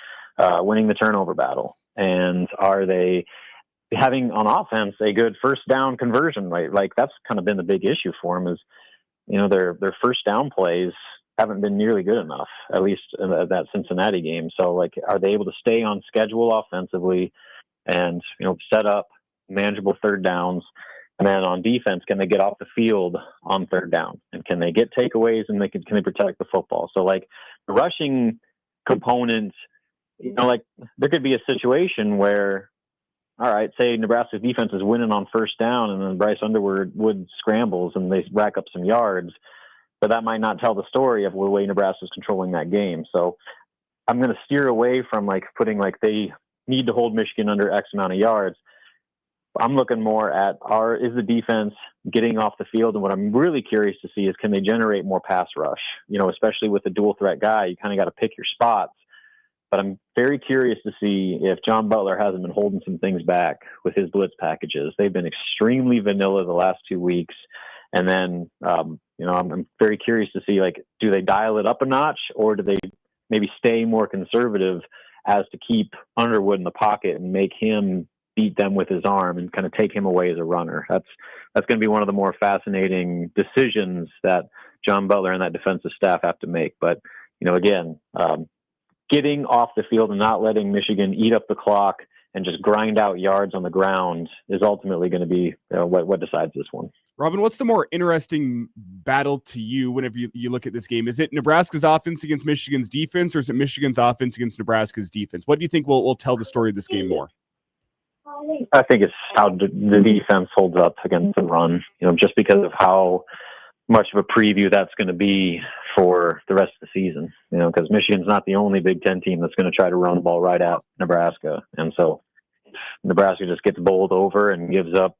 winning the turnover battle? And are they having on offense a good first down conversion rate? That's kind of been the big issue for them is, their first down plays haven't been nearly good enough, at least in that Cincinnati game. So are they able to stay on schedule offensively and, set up manageable third downs? And then on defense, can they get off the field on third down? And can they get takeaways and can they protect the football? So the rushing component, there could be a situation where, all right, say Nebraska's defense is winning on first down and then Bryce Underwood scrambles and they rack up some yards, but that might not tell the story of the way Nebraska's controlling that game. So I'm going to steer away from putting they need to hold Michigan under X amount of yards. I'm looking more at is the defense getting off the field? And what I'm really curious to see is can they generate more pass rush? Especially with a dual threat guy, you kind of got to pick your spots. But I'm very curious to see if John Butler hasn't been holding some things back with his blitz packages. They've been extremely vanilla the last 2 weeks. And then, I'm very curious to see, do they dial it up a notch or do they maybe stay more conservative as to keep Underwood in the pocket and make him beat them with his arm and kind of take him away as a runner? That's going to be one of the more fascinating decisions that John Butler and that defensive staff have to make. But, again, getting off the field and not letting Michigan eat up the clock and just grind out yards on the ground is ultimately going to be what decides this one. Robin, what's the more interesting battle to you whenever you look at this game? Is it Nebraska's offense against Michigan's defense, or is it Michigan's offense against Nebraska's defense? What do you think will tell the story of this game more? I think it's how the defense holds up against the run, just because of how much of a preview that's going to be for the rest of the season, because Michigan's not the only Big Ten team that's going to try to run the ball right at Nebraska. And so Nebraska just gets bowled over and gives up,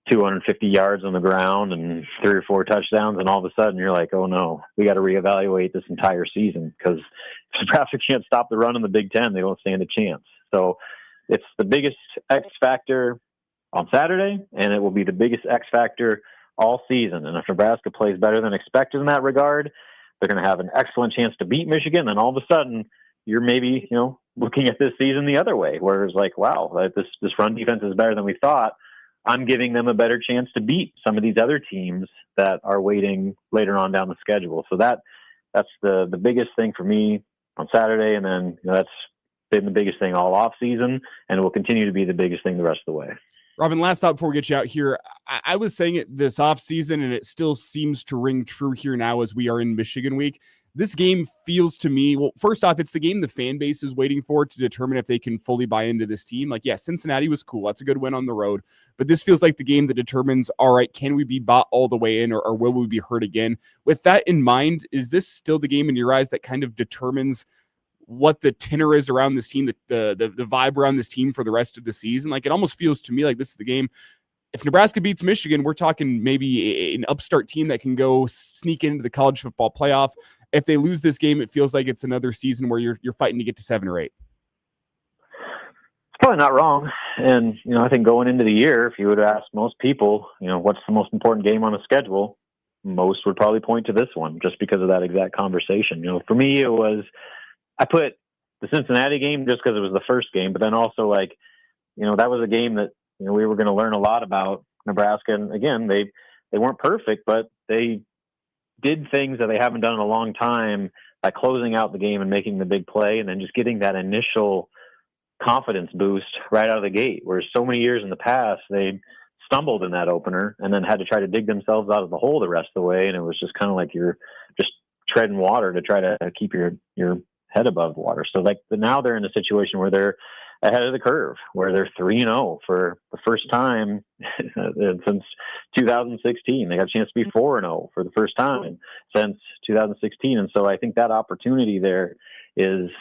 250 yards on the ground and 3 or 4 touchdowns. And all of a sudden you're like, oh no, we got to reevaluate this entire season, because if Nebraska can't stop the run in the Big Ten, they don't stand a chance. So it's the biggest X factor on Saturday, and it will be the biggest X factor all season. And if Nebraska plays better than expected in that regard, they're going to have an excellent chance to beat Michigan. And all of a sudden you're maybe, looking at this season the other way, where it's wow, this run defense is better than we thought. I'm giving them a better chance to beat some of these other teams that are waiting later on down the schedule. So that's the biggest thing for me on Saturday. And then that's been the biggest thing all off season, and it will continue to be the biggest thing the rest of the way. Robin, last thought before we get you out here. I was saying it this offseason, and it still seems to ring true here now as we are in Michigan week. This game feels to me, well, first off, it's the game the fan base is waiting for to determine if they can fully buy into this team. Cincinnati was cool. That's a good win on the road. But this feels like the game that determines, all right, can we be bought all the way in, or will we be hurt again? With that in mind, is this still the game in your eyes that kind of determines what the tenor is around this team, the vibe around this team for the rest of the season? It almost feels to me like this is the game. If Nebraska beats Michigan, we're talking maybe an upstart team that can go sneak into the college football playoff. If they lose this game, it feels like it's another season where you're fighting to get to 7 or 8. It's probably not wrong. And, I think going into the year, if you would ask most people, what's the most important game on the schedule, most would probably point to this one, just because of that exact conversation. For me, it was, I put the Cincinnati game just because it was the first game, but then also that was a game that, we were going to learn a lot about Nebraska. And again, they weren't perfect, but they did things that they haven't done in a long time by closing out the game and making the big play, and then just getting that initial confidence boost right out of the gate. Whereas so many years in the past, they stumbled in that opener and then had to try to dig themselves out of the hole the rest of the way. And it was just kind of like you're just treading water to try to keep your head above water. So like now they're in a situation where they're ahead of the curve, where they're 3-0 for the first time since 2016. They got a chance to be 4-0 for the first time since 2016. And so I think that opportunity there is,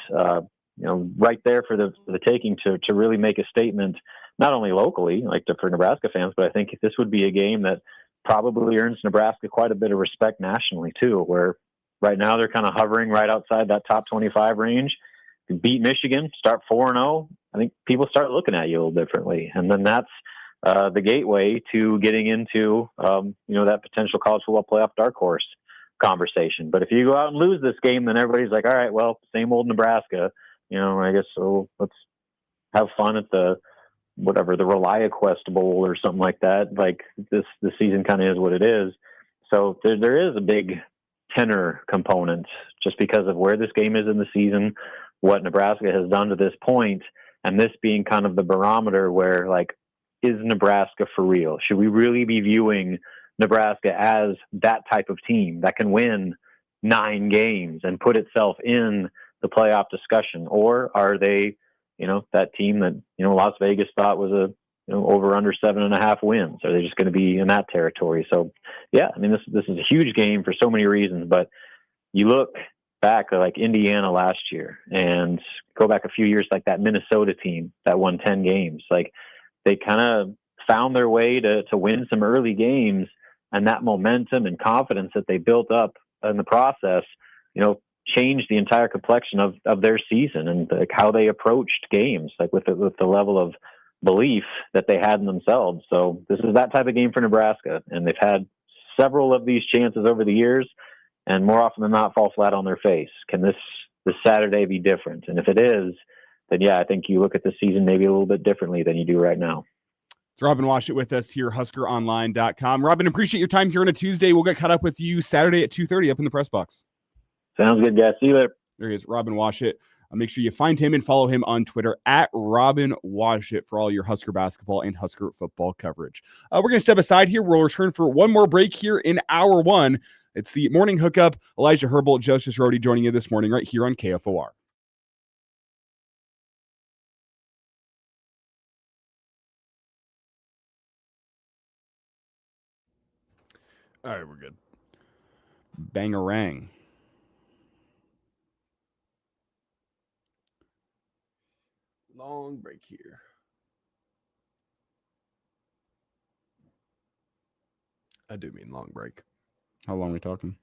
right there for the taking to really make a statement, not only locally, for Nebraska fans, but I think this would be a game that probably earns Nebraska quite a bit of respect nationally too, where right now they're kind of hovering right outside that top 25 range. If you beat Michigan, start 4-0, I think people start looking at you a little differently. And then that's the gateway to getting into, that potential college football playoff dark horse conversation. But if you go out and lose this game, then everybody's like, all right, well, same old Nebraska. I guess so. Let's have fun at the ReliaQuest Bowl or something like that. Like this season kind of is what it is. So there is a big tenor component just because of where this game is in the season, what Nebraska has done to this point, and this being kind of the barometer where, like, is Nebraska for real? Should we really be viewing Nebraska as that type of team that can win 9 games and put itself in the playoff discussion? Or are they, that team that, Las Vegas thought was a, over under 7.5 wins? Are they just going to be in that territory? So, yeah, I mean, this is a huge game for so many reasons, but you look back at like Indiana last year and go back a few years, like that Minnesota team that won 10 games, like they kind of found their way to win some early games, and that momentum and confidence that they built up in the process, changed the entire complexion of their season and like how they approached games, like with the level of belief that they had in themselves. So this is that type of game for Nebraska, and they've had several of these chances over the years, and more often than not fall flat on their face. Can this Saturday be different? And if it is, then yeah, I think you look at the season maybe a little bit differently than you do right now. It's Robin Washit with us here, HuskerOnline.com. Robin, appreciate your time here on a Tuesday. We'll get caught up with you Saturday at 2:30 up in the press box. Sounds good, guys. See you later. There he is, Robin Washit. Make sure you find him and follow him on Twitter at Robin Washit for all your Husker basketball and Husker football coverage. We're going to step aside here. We'll return for one more break here in hour 1. It's the morning hookup. Elijah Herbold, Justice Rhodey joining you this morning right here on KFOR. All right, we're good. Bangarang. Long break here. I do mean long break. How long are we talking?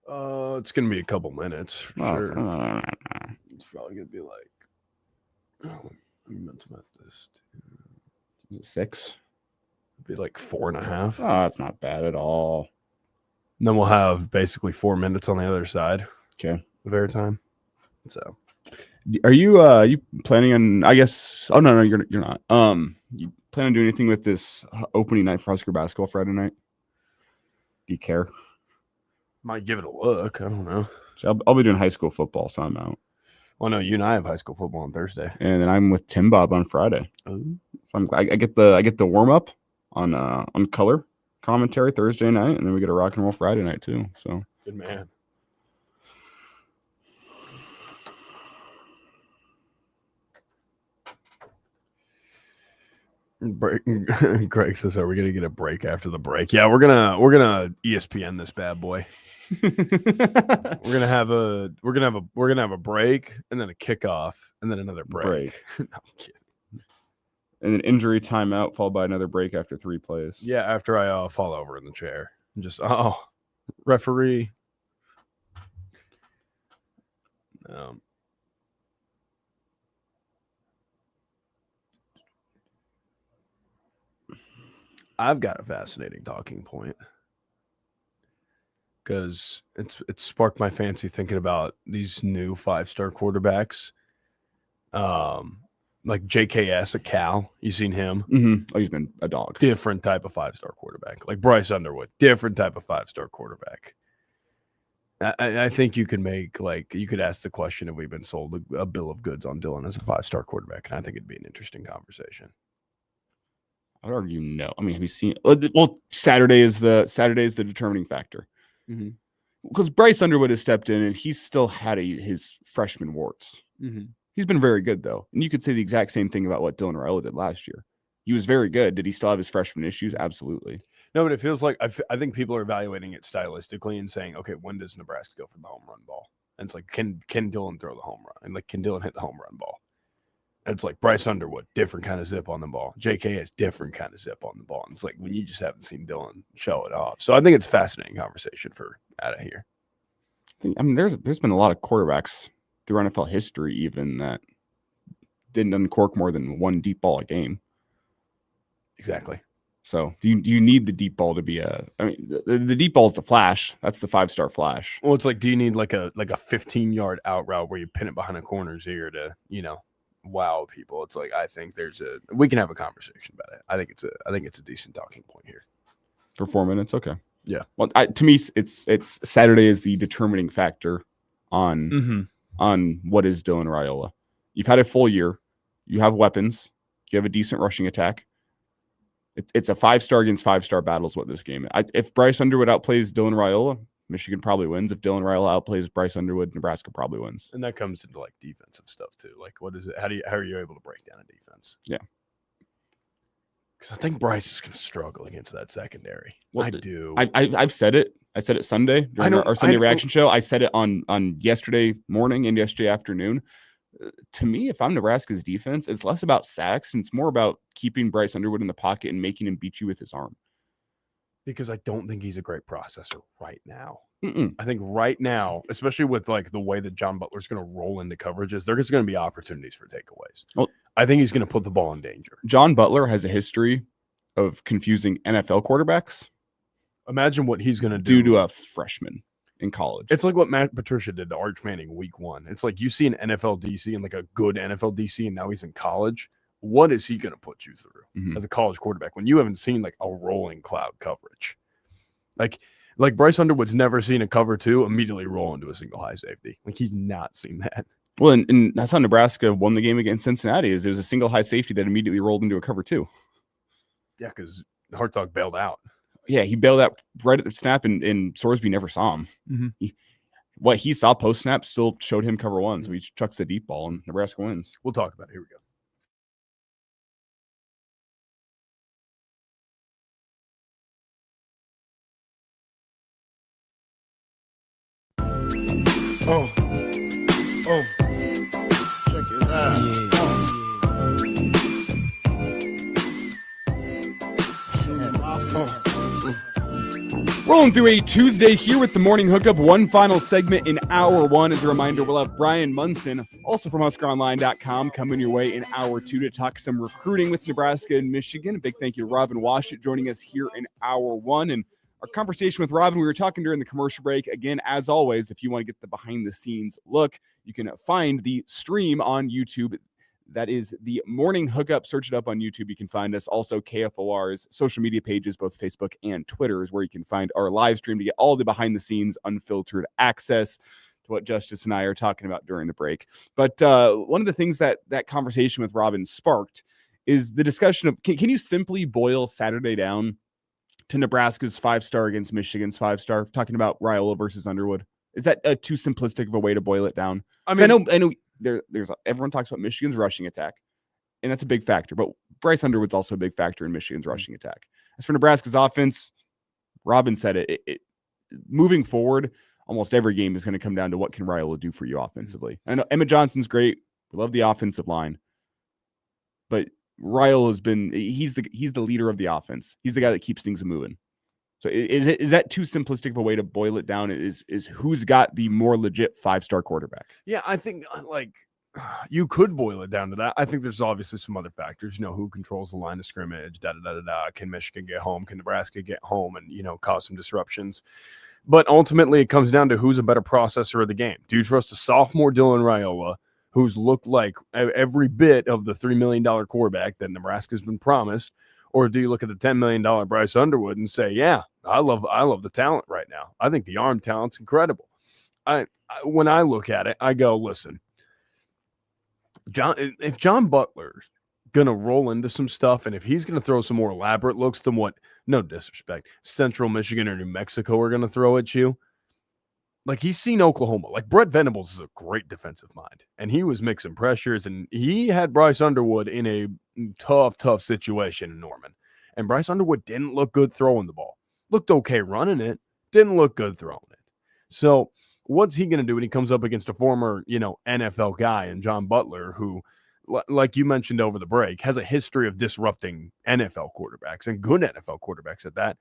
It's gonna be a couple minutes for sure. It's probably gonna be like, let me mental math this. 6. It'd be like 4.5. Oh, that's not bad at all. And then we'll have basically 4 minutes on the other side. Okay. Of airtime. So, are you planning on? I guess. Oh no, you're not. You plan on doing anything with this opening night for Husker basketball Friday night? Do you care? Might give it a look. I don't know. So I'll be doing high school football, so I'm out. Well, no, you and I have high school football on Thursday, and then I'm with Tim Bob on Friday. Oh. So I get the warm up on color commentary Thursday night, and then we get a rock and roll Friday night too. So good man. Greg says, "Are we gonna get a break after the break?" Yeah, we're gonna ESPN this bad boy. we're gonna have a break, and then a kickoff, and then another break. No, I'm kidding. And then injury timeout followed by another break after 3 plays. Yeah, after I fall over in the chair and just referee. I've got a fascinating talking point because it's sparked my fancy thinking about these new 5-star quarterbacks. Like JKS at Cal, you seen him? Oh, he's been a dog. Different type of 5-star quarterback. Like Bryce Underwood, different type of 5-star quarterback. I think you could ask the question if we've been sold a bill of goods on Dylan as a 5-star quarterback, and I think it'd be an interesting conversation. I would argue no. I mean, have you seen? Well, Saturday is the determining factor because Bryce Underwood has stepped in and he's still had his freshman warts. He's been very good though, and you could say the exact same thing about what Dylan Raiola did last year. He was very good. Did he still have his freshman issues? Absolutely. No, but it feels like I think people are evaluating it stylistically and saying, okay, when does Nebraska go for the home run ball? And it's like, can Dylan throw the home run? And like, can Dylan hit the home run ball? And it's like Bryce Underwood, different kind of zip on the ball. JKS, different kind of zip on the ball. And it's like when you just haven't seen Dylan show it off. So I think it's a fascinating conversation for out of here. I mean, there's been a lot of quarterbacks through NFL history even that didn't uncork more than one deep ball a game. Exactly. So do you need the deep ball to be the deep ball is the flash. That's the 5-star flash. Well, it's like, do you need like a 15-yard out route where you pin it behind a corner's ear to, wow people? It's like, I think we can have a conversation about it. I think it's a decent talking point here. For 4 minutes, okay. Yeah. Well, to me, it's Saturday is the determining factor on what is Dylan Raiola. You've had a full year. You have weapons. You have a decent rushing attack. It's a 5-star against 5-star battle is what this game is. If Bryce Underwood outplays Dylan Raiola, Michigan probably wins. If Dylan Raiola outplays Bryce Underwood, Nebraska probably wins. And that comes into like defensive stuff too. Like, what is it? How are you able to break down a defense? Yeah. Because I think Bryce is going to struggle against that secondary. Well, I do. I've said it. I said it Sunday during our Sunday reaction show. I said it on yesterday morning and yesterday afternoon. To me, if I'm Nebraska's defense, it's less about sacks and it's more about keeping Bryce Underwood in the pocket and making him beat you with his arm. Because I don't think he's a great processor right now. I think right now, especially with like the way that John Butler's going to roll into coverages, there's going to be opportunities for takeaways. Well, I think he's going to put the ball in danger. John Butler has a history of confusing NFL quarterbacks. Imagine what he's going to do to a freshman in college. It's like what Matt Patricia did to Arch Manning week 1. It's like you see an NFL DC and like a good NFL DC, and now he's in college. What is he going to put you through as a college quarterback when you haven't seen like a rolling cloud coverage? Like Bryce Underwood's never seen a cover 2 immediately roll into a single high safety. Like he's not seen that. Well, and that's how Nebraska won the game against Cincinnati. Is there was a single high safety that immediately rolled into a cover 2. Yeah, because Hartog bailed out. Yeah, he bailed out right at the snap, and Sorsby never saw him. What he saw post snap still showed him cover 1, so he chucks the deep ball, and Nebraska wins. We'll talk about it. Here we go. Check it out. Rolling through a Tuesday here with the Morning Hookup. One final segment in hour 1. As a reminder, we'll have Brian Munson, also from HuskerOnline.com, coming your way in hour 2 to talk some recruiting with Nebraska and Michigan. A big thank you to Robin Washut joining us here in hour 1. And our conversation with Robin, we were talking during the commercial break. Again, as always, if you want to get the behind-the-scenes look, you can find the stream on YouTube. That is the Morning Hookup. Search it up on YouTube. You can find us. Also, KFOR's social media pages, both Facebook and Twitter, is where you can find our live stream to get all the behind-the-scenes, unfiltered access to what Justice and I are talking about during the break. But one of the things that conversation with Robin sparked is the discussion of, can you simply boil Saturday down to Nebraska's 5-star against Michigan's 5-star, talking about Raiola versus Underwood? Is that too simplistic of a way to boil it down? I mean, I know there's everyone talks about Michigan's rushing attack, and that's a big factor. But Bryce Underwood's also a big factor in Michigan's rushing attack. As for Nebraska's offense, Robin said it moving forward, almost every game is going to come down to what can Raiola do for you offensively. I know Emmett Johnson's great. We love the offensive line, but Raiola's he's the leader of the offense. He's the guy that keeps things moving. So is that too simplistic of a way to boil it down? Is who's got the more legit 5-star quarterback? Yeah, I think like you could boil it down to that. I think there's obviously some other factors. Who controls the line of scrimmage? Can Michigan get home? Can Nebraska get home and cause some disruptions? But ultimately, it comes down to who's a better processor of the game. Do you trust a sophomore Dylan Raiola, who's looked like every bit of the $3 million quarterback that Nebraska's been promised? Or do you look at the $10 million Bryce Underwood and say, yeah, I love the talent right now. I think the arm talent's incredible. When I look at it, I go, listen, if John Butler's going to roll into some stuff, and if he's going to throw some more elaborate looks than what, no disrespect, Central Michigan or New Mexico are going to throw at you, like he's seen Oklahoma. Like Brett Venables is a great defensive mind, and he was mixing pressures, and he had Bryce Underwood in a tough situation in Norman. And Bryce Underwood didn't look good throwing the ball. Looked okay running it, didn't look good throwing it. So what's he going to do when he comes up against a former, NFL guy and John Butler, who, like you mentioned over the break, has a history of disrupting NFL quarterbacks and good NFL quarterbacks at that?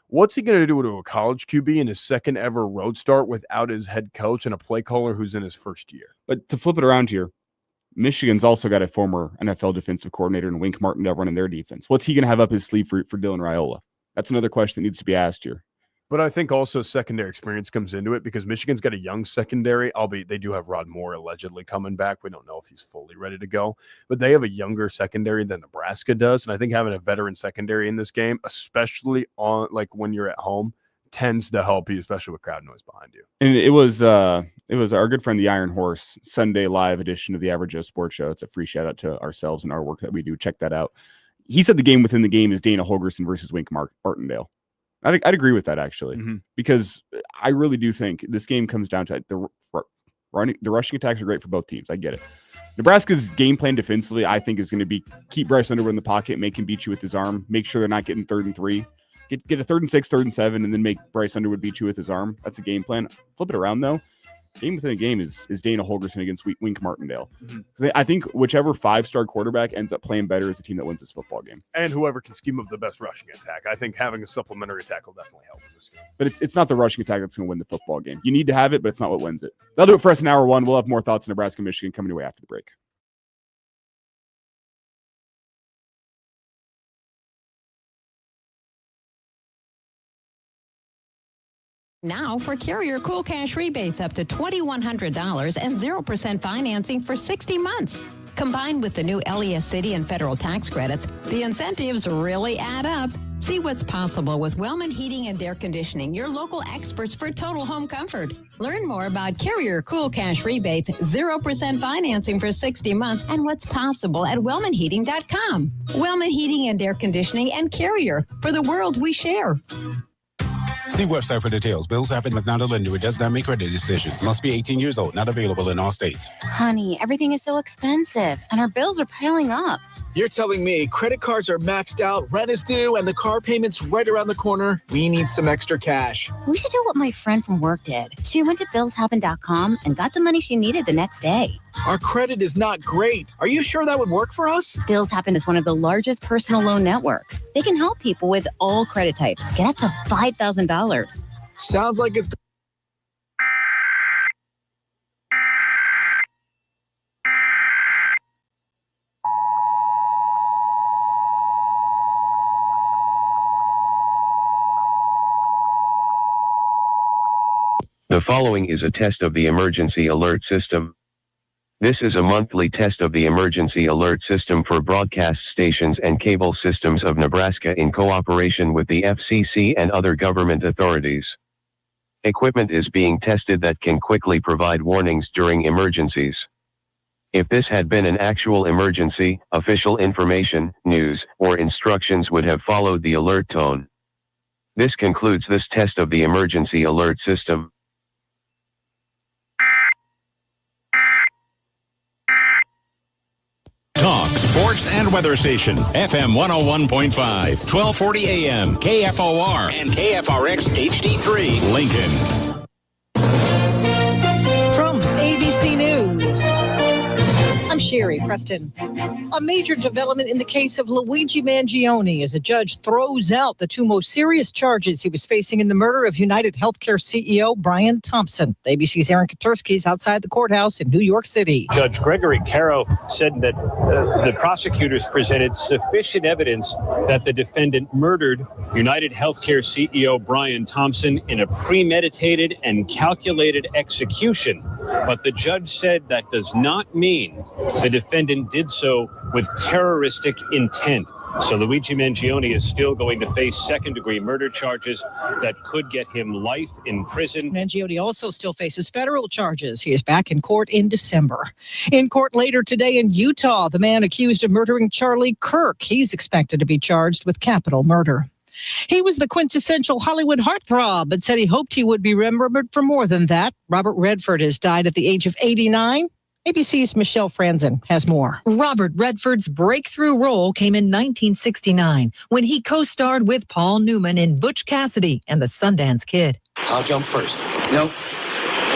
What's he going to do to a college QB in his second ever road start without his head coach and a play caller who's in his first year? But to flip it around here, Michigan's also got a former NFL defensive coordinator in Wink Martindale running their defense. What's he going to have up his sleeve for Dylan Raiola? That's another question that needs to be asked here. But I think also secondary experience comes into it because Michigan's got a young secondary, albeit they do have Rod Moore allegedly coming back. We don't know if he's fully ready to go, but they have a younger secondary than Nebraska does. And I think having a veteran secondary in this game, especially on like when you're at home, tends to help you, especially with crowd noise behind you. And it was our good friend, the Iron Horse, Sunday live edition of the Average Joe Sports Show. It's a free shout out to ourselves and our work that we do. Check that out. He said the game within the game is Dana Holgorsen versus Wink Martindale. I'd agree with that, actually, because I really do think this game comes down to the rushing attacks are great for both teams. I get it. Nebraska's game plan defensively, I think, is going to be keep Bryce Underwood in the pocket, make him beat you with his arm, make sure they're not getting 3rd and 3, get a 3rd and 6, 3rd and 7, and then make Bryce Underwood beat you with his arm. That's a game plan. Flip it around, though. Game within a game is Dana Holgorsen against Wink Martindale. I think whichever 5-star quarterback ends up playing better is the team that wins this football game. And whoever can scheme up the best rushing attack. I think having a supplementary attack will definitely help in this game. But it's not the rushing attack that's going to win the football game. You need to have it, but it's not what wins it. That'll do it for us in hour one. We'll have more thoughts on Nebraska, Michigan coming your way after the break. Now for Carrier Cool Cash rebates up to $2,100 and 0% financing for 60 months. Combined with the new LES City and federal tax credits, the incentives really add up. See what's possible with Wellman Heating and Air Conditioning, your local experts for total home comfort. Learn more about Carrier Cool Cash rebates, 0% financing for 60 months, and what's possible at wellmanheating.com. Wellman Heating and Air Conditioning and Carrier, for the world we share. See website for details. Bills happen with not a lender. It does not make credit decisions. Must be 18 years old. Not available in all states. Honey, everything is so expensive, and our bills are piling up. You're telling me credit cards are maxed out, rent is due, and the car payment's right around the corner? We need some extra cash. We should do what my friend from work did. She went to billshappen.com and got the money she needed the next day. Our credit is not great. Are you sure that would work for us? Bills Happen is one of the largest personal loan networks. They can help people with all credit types get up to $5,000. Sounds like it's... The following is a test of the emergency alert system. This is a monthly test of the emergency alert system for broadcast stations and cable systems of Nebraska in cooperation with the FCC and other government authorities. Equipment is being tested that can quickly provide warnings during emergencies. If this had been an actual emergency, official information, news, or instructions would have followed the alert tone. This concludes this test of the emergency alert system. Talk, sports, and weather station. FM 101.5, 1240 AM, KFOR, and KFRX HD3, Lincoln. From ABC News, I'm Sherry Preston. A major development in the case of Luigi Mangione as a judge throws out the two most serious charges he was facing in the murder of United Healthcare CEO Brian Thompson. ABC's Aaron Katursky is outside the courthouse in New York City. Judge Gregory Caro said that the prosecutors presented sufficient evidence that the defendant murdered United Healthcare CEO Brian Thompson in a premeditated and calculated execution. But the judge said that does not mean the defendant did so with terroristic intent. So Luigi Mangione is still going to face second-degree murder charges that could get him life in prison. Mangione also still faces federal charges. He is back in court in December. In court later today in Utah, the man accused of murdering Charlie Kirk. He's expected to be charged with capital murder. He was the quintessential Hollywood heartthrob, but said he hoped he would be remembered for more than that. Robert Redford has died at the age of 89. ABC's Michelle Franzen has more. Robert Redford's breakthrough role came in 1969 when he co-starred with Paul Newman in Butch Cassidy and the Sundance Kid. I'll jump first. No.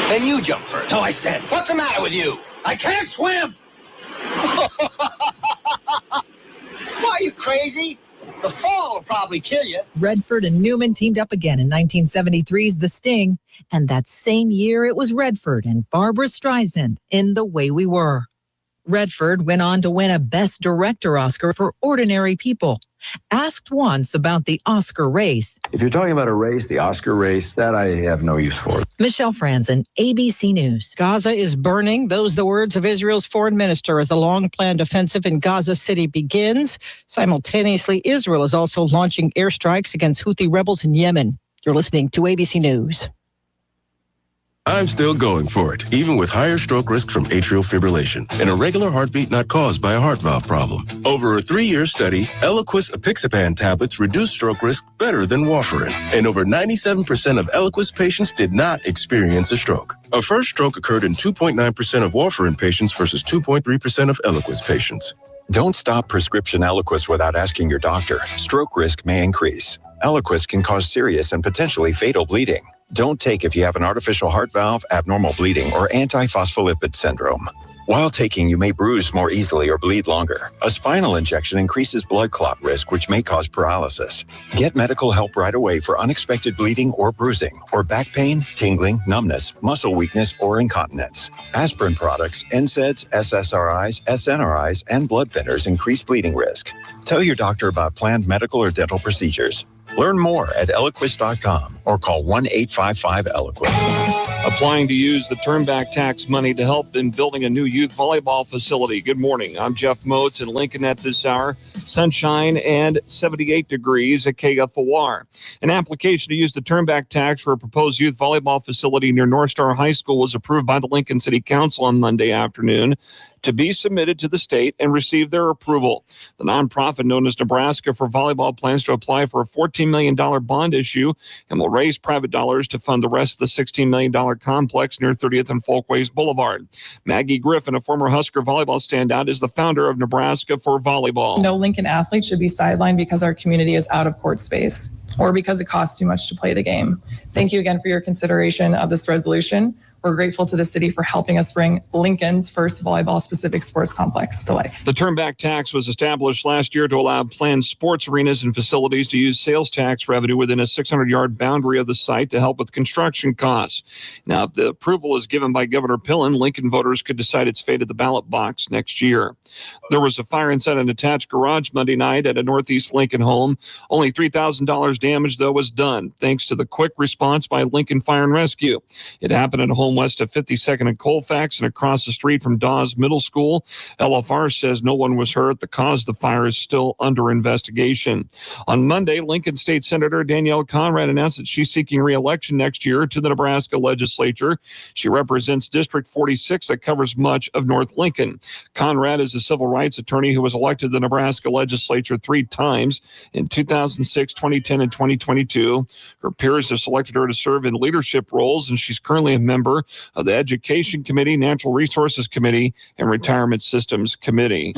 Then you jump first. No, I said. What's the matter with you? I can't swim. Why, are you crazy? The fall will probably kill you. Redford and Newman teamed up again in 1973's The Sting, and that same year it was Redford and Barbra Streisand in The Way We Were. Redford went on to win a Best Director Oscar for Ordinary People. Asked once about the Oscar race. If you're talking about a race, the Oscar race, that I have no use for. Michelle Franzen, ABC News. Gaza is burning. Those the words of Israel's foreign minister as the long-planned offensive in Gaza City begins. Simultaneously, Israel is also launching airstrikes against Houthi rebels in Yemen. You're listening to ABC News. I'm still going for it, even with higher stroke risk from atrial fibrillation, an irregular heartbeat not caused by a heart valve problem. Over a 3-year study, Eliquis apixaban tablets reduced stroke risk better than warfarin, and over 97% of Eliquis patients did not experience a stroke. A first stroke occurred in 2.9% of warfarin patients versus 2.3% of Eliquis patients. Don't stop prescription Eliquis without asking your doctor. Stroke risk may increase. Eliquis can cause serious and potentially fatal bleeding. Don't take if you have an artificial heart valve, abnormal bleeding, or antiphospholipid syndrome. While taking, you may bruise more easily or bleed longer. A spinal injection increases blood clot risk, which may cause paralysis. Get medical help right away for unexpected bleeding or bruising, or back pain, tingling, numbness, muscle weakness, or incontinence. Aspirin products, NSAIDs, SSRIs, SNRIs, and blood thinners increase bleeding risk. Tell your doctor about planned medical or dental procedures. Learn more at Eliquis.com or call 1-855-ELIQUIS. Applying to use the turnback tax money to help in building a new youth volleyball facility. Good morning. I'm Jeff Moats in Lincoln at this hour. Sunshine and 78 degrees at KFOR. An application to use the turnback tax for a proposed youth volleyball facility near North Star High School was approved by the Lincoln City Council on Monday afternoon to be submitted to the state and receive their approval. The nonprofit known as Nebraska for Volleyball plans to apply for a $14 million bond issue and will raise private dollars to fund the rest of the $16 million complex near 30th and Folkways Boulevard. Maggie Griffin, a former Husker volleyball standout, is the founder of Nebraska for Volleyball. No Lincoln athlete should be sidelined because our community is out of court space or because it costs too much to play the game. Thank you again for your consideration of this resolution. We're grateful to the city for helping us bring Lincoln's first volleyball-specific sports complex to life. The turnback tax was established last year to allow planned sports arenas and facilities to use sales tax revenue within a 600-yard boundary of the site to help with construction costs. Now, if the approval is given by Governor Pillen, Lincoln voters could decide its fate at the ballot box next year. There was a fire inside an attached garage Monday night at a Northeast Lincoln home. Only $3,000 damage, though, was done, thanks to the quick response by Lincoln Fire and Rescue. It happened at a home west of 52nd and Colfax and across the street from Dawes Middle School. LFR says no one was hurt. The cause of the fire is still under investigation. On Monday, Lincoln State Senator Danielle Conrad announced that she's seeking re-election next year to the Nebraska legislature. She represents District 46 that covers much of North Lincoln. Conrad is a civil rights attorney who was elected to the Nebraska legislature 3 times in 2006, 2010, and 2022. Her peers have selected her to serve in leadership roles, and she's currently a member of the Education Committee, Natural Resources Committee, and Retirement Systems Committee.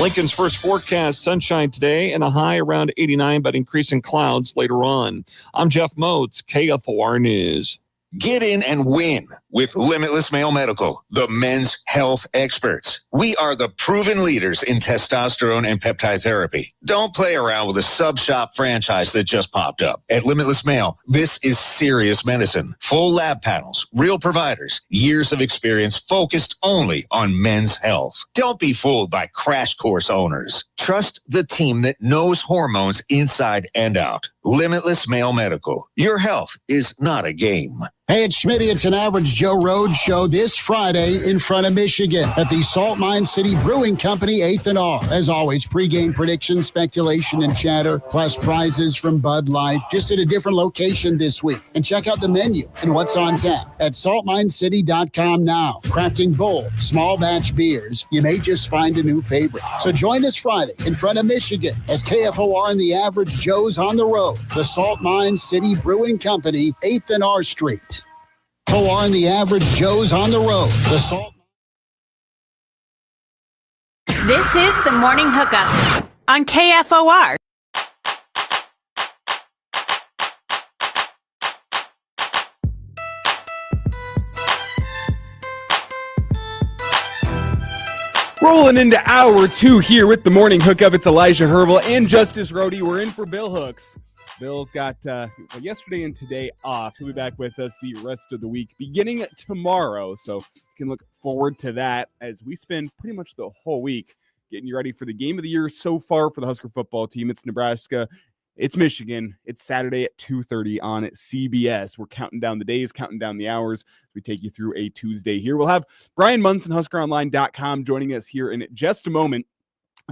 Lincoln's first forecast, sunshine today and a high around 89, but increasing clouds later on. I'm Jeff Moats, KFOR News. Get in and win with Limitless Male Medical, the men's health experts. We are the proven leaders in testosterone and peptide therapy. Don't play around with a sub-shop franchise that just popped up. At Limitless Male, this is serious medicine. Full lab panels, real providers, years of experience focused only on men's health. Don't be fooled by crash course owners. Trust the team that knows hormones inside and out. Limitless Male Medical. Your health is not a game. Hey, it's Schmitty. It's an Average Joe Road show this Friday in front of Michigan at the Salt Mine City Brewing Company 8th and R. As always, pregame predictions, speculation, and chatter, plus prizes from Bud Light, just at a different location this week. And check out the menu and what's on tap at saltminecity.com now. Crafting bold, small batch beers. You may just find a new favorite. So join us Friday in front of Michigan as KFOR and the Average Joe's on the road. The Salt Mine City Brewing Company, 8th and R Street. KFOR and the Average Joe's on the road. The Salt. This is the Morning Hookup on KFOR. Rolling into hour 2 here with the Morning Hookup. It's Elijah Herbal and Justice Rhodey. We're in for Bill Hooks. Bill's got yesterday and today off. He'll be back with us the rest of the week, beginning tomorrow. So you can look forward to that as we spend pretty much the whole week getting you ready for the game of the year so far for the Husker football team. It's Nebraska. It's Michigan. It's Saturday at 2:30 on CBS. We're counting down the days, counting down the hours. We take you through a Tuesday here. We'll have Brian Munson, HuskerOnline.com, joining us here in just a moment.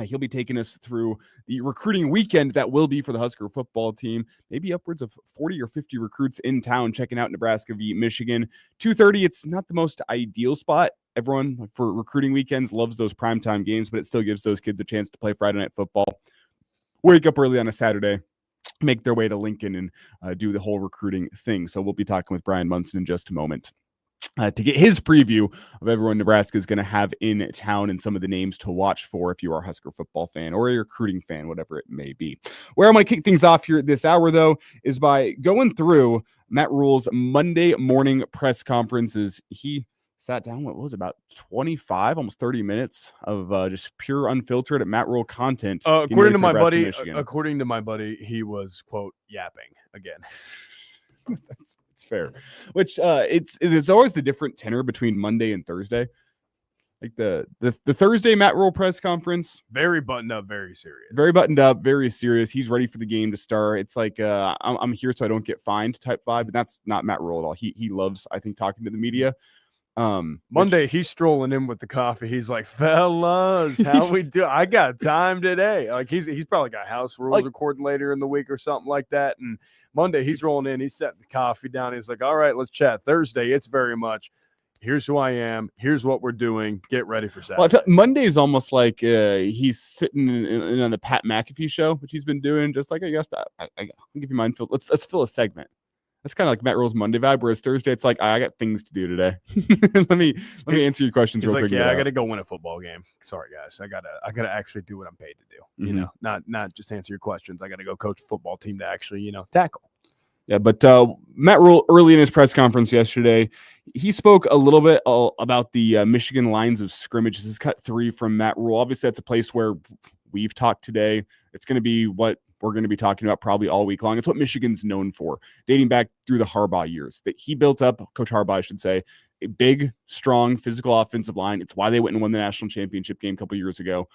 He'll be taking us through the recruiting weekend that will be for the Husker football team. Maybe upwards of 40 or 50 recruits in town checking out Nebraska v. Michigan. 2:30, it's not the most ideal spot. Everyone for recruiting weekends loves those primetime games, but it still gives those kids a chance to play Friday Night Football. Wake up early on a Saturday, make their way to Lincoln and do the whole recruiting thing. So we'll be talking with Brian Munson in just a moment. To get his preview of everyone Nebraska is going to have in town and some of the names to watch for if you are a Husker football fan or a recruiting fan, whatever it may be. Where I'm going to kick things off here this hour, though, is by going through Matt Rule's Monday morning press conferences. He sat down, what was it, about 25, almost 30 minutes of just pure unfiltered Matt Rule content. According to my buddy, he was, quote, yapping again. It's fair. Which it's always the different tenor between Monday and Thursday. Like the Thursday Matt Rule press conference, very buttoned up, very serious. Very buttoned up, very serious. He's ready for the game to start. It's like I'm here so I don't get fined type vibe, but that's not Matt Rule at all. He loves, I think, talking to the media. Monday he's strolling in with the coffee. He's like, fellas, how we do? I got time today. Like he's probably got house rules recording later in the week or something like that. And Monday he's rolling in, he's setting the coffee down. He's like, all right, let's chat. Thursday, it's very much, here's who I am. Here's what we're doing. Get ready for Saturday. Well, I feel Monday is almost like he's sitting in on the Pat McAfee show, which he's been doing. Just like, I guess, I'll give you mine. Let's fill a segment. That's kind of like Matt Rule's Monday vibe, whereas Thursday it's like, I got things to do today. let me answer your questions real quick. Yeah, I got to go win a football game. Sorry, guys, I gotta actually do what I'm paid to do. You know, not just answer your questions. I got to go coach a football team to actually tackle. Yeah, but Matt Rule early in his press conference yesterday, he spoke a little bit about the Michigan lines of scrimmage. This is cut 3 from Matt Rule. Obviously, that's a place where we've talked today. It's going to be what we're going to be talking about probably all week long. It's what Michigan's known for, dating back through the Harbaugh years. That he built up, Coach Harbaugh, I should say, a big, strong, physical offensive line. It's why they went and won the national championship game a couple years ago.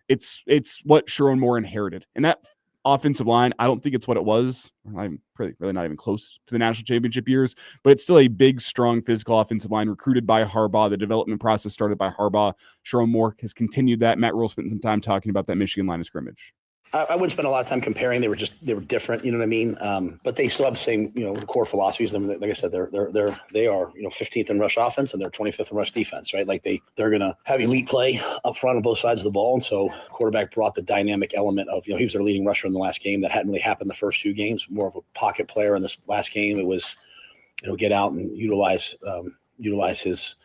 It's what Sharon Moore inherited. And that offensive line, I don't think it's what it was. I'm really not even close to the national championship years, but it's still a big, strong, physical offensive line recruited by Harbaugh. The development process started by Harbaugh. Sharon Moore has continued that. Matt Rule spent some time talking about that Michigan line of scrimmage. I wouldn't spend a lot of time comparing. They were different. You know what I mean? But they still have the same, core philosophies. Like I said, they are, 15th in rush offense and they're 25th in rush defense, right? Like they're going to have elite play up front on both sides of the ball. And so quarterback brought the dynamic element of, he was their leading rusher in the last game. That hadn't really happened the first 2 games, more of a pocket player in this last game. It was, get out and utilize his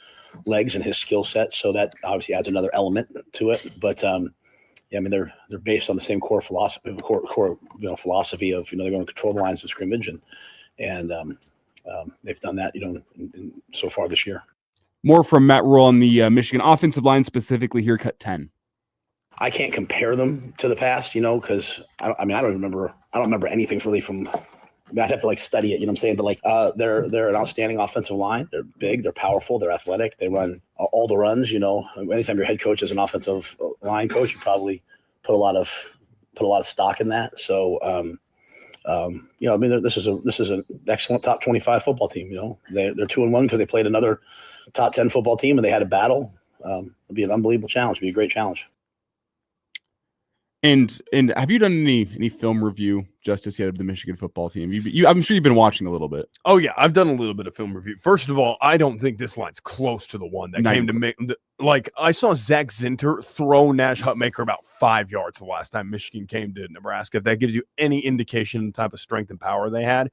legs and his skill set. So that obviously adds another element to it. But, yeah, I mean they're based on the same core philosophy, philosophy of they're going to control the lines of scrimmage and they've done that, so far this year. More from Matt Rule on the Michigan offensive line, specifically here, cut 10. I can't compare them to the past, because I don't remember anything really from. I'd have to study it, you know what I'm saying? But they're an outstanding offensive line. They're big, they're powerful, they're athletic. They run all the runs. Anytime your head coach is an offensive line coach, you probably put a lot of stock in that. So, this is an excellent top 25 football team. They're 2-1 because they played another top 10 football team and they had a battle. It'll be an unbelievable challenge. It'll be a great challenge. And have you done any film review justice yet of the Michigan football team? I'm sure you've been watching a little bit. Oh yeah, I've done a little bit of film review. First of all, I don't think this line's close to the one that came to make. I saw Zach Zinter throw Nash Hutmaker about 5 yards the last time Michigan came to Nebraska. If that gives you any indication of the type of strength and power they had.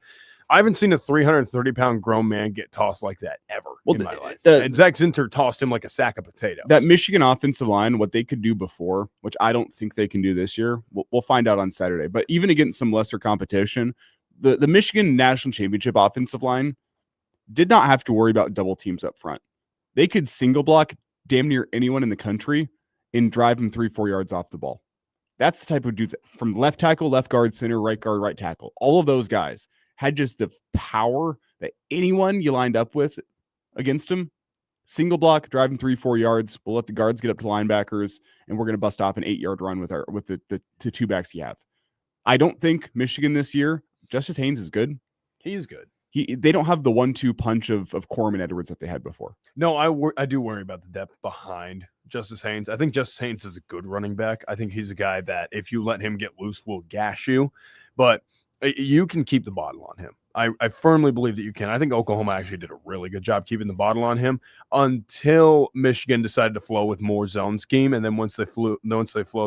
I haven't seen a 330-pound grown man get tossed like that ever in my life. And Zach Zinter tossed him like a sack of potatoes. That Michigan offensive line, what they could do before, which I don't think they can do this year, we'll find out on Saturday. But even against some lesser competition, the Michigan National Championship offensive line did not have to worry about double teams up front. They could single block damn near anyone in the country and drive them 3-4 yards off the ball. That's the type of dudes from left tackle, left guard, center, right guard, right tackle. All of those guys had just the power that anyone you lined up with against them, single block, driving 3-4 yards. We'll let the guards get up to linebackers, and we're going to bust off an 8-yard run with the two backs you have. I don't think Michigan this year, Justice Haynes is good. He's good. They don't have the 1-2 punch of Corman Edwards that they had before. No, I do worry about the depth behind Justice Haynes. I think Justice Haynes is a good running back. I think he's a guy that if you let him get loose, will gash you. But you can keep the bottle on him. I firmly believe that you can. I think Oklahoma actually did a really good job keeping the bottle on him until Michigan decided to flow with more zone scheme. And then once they flowed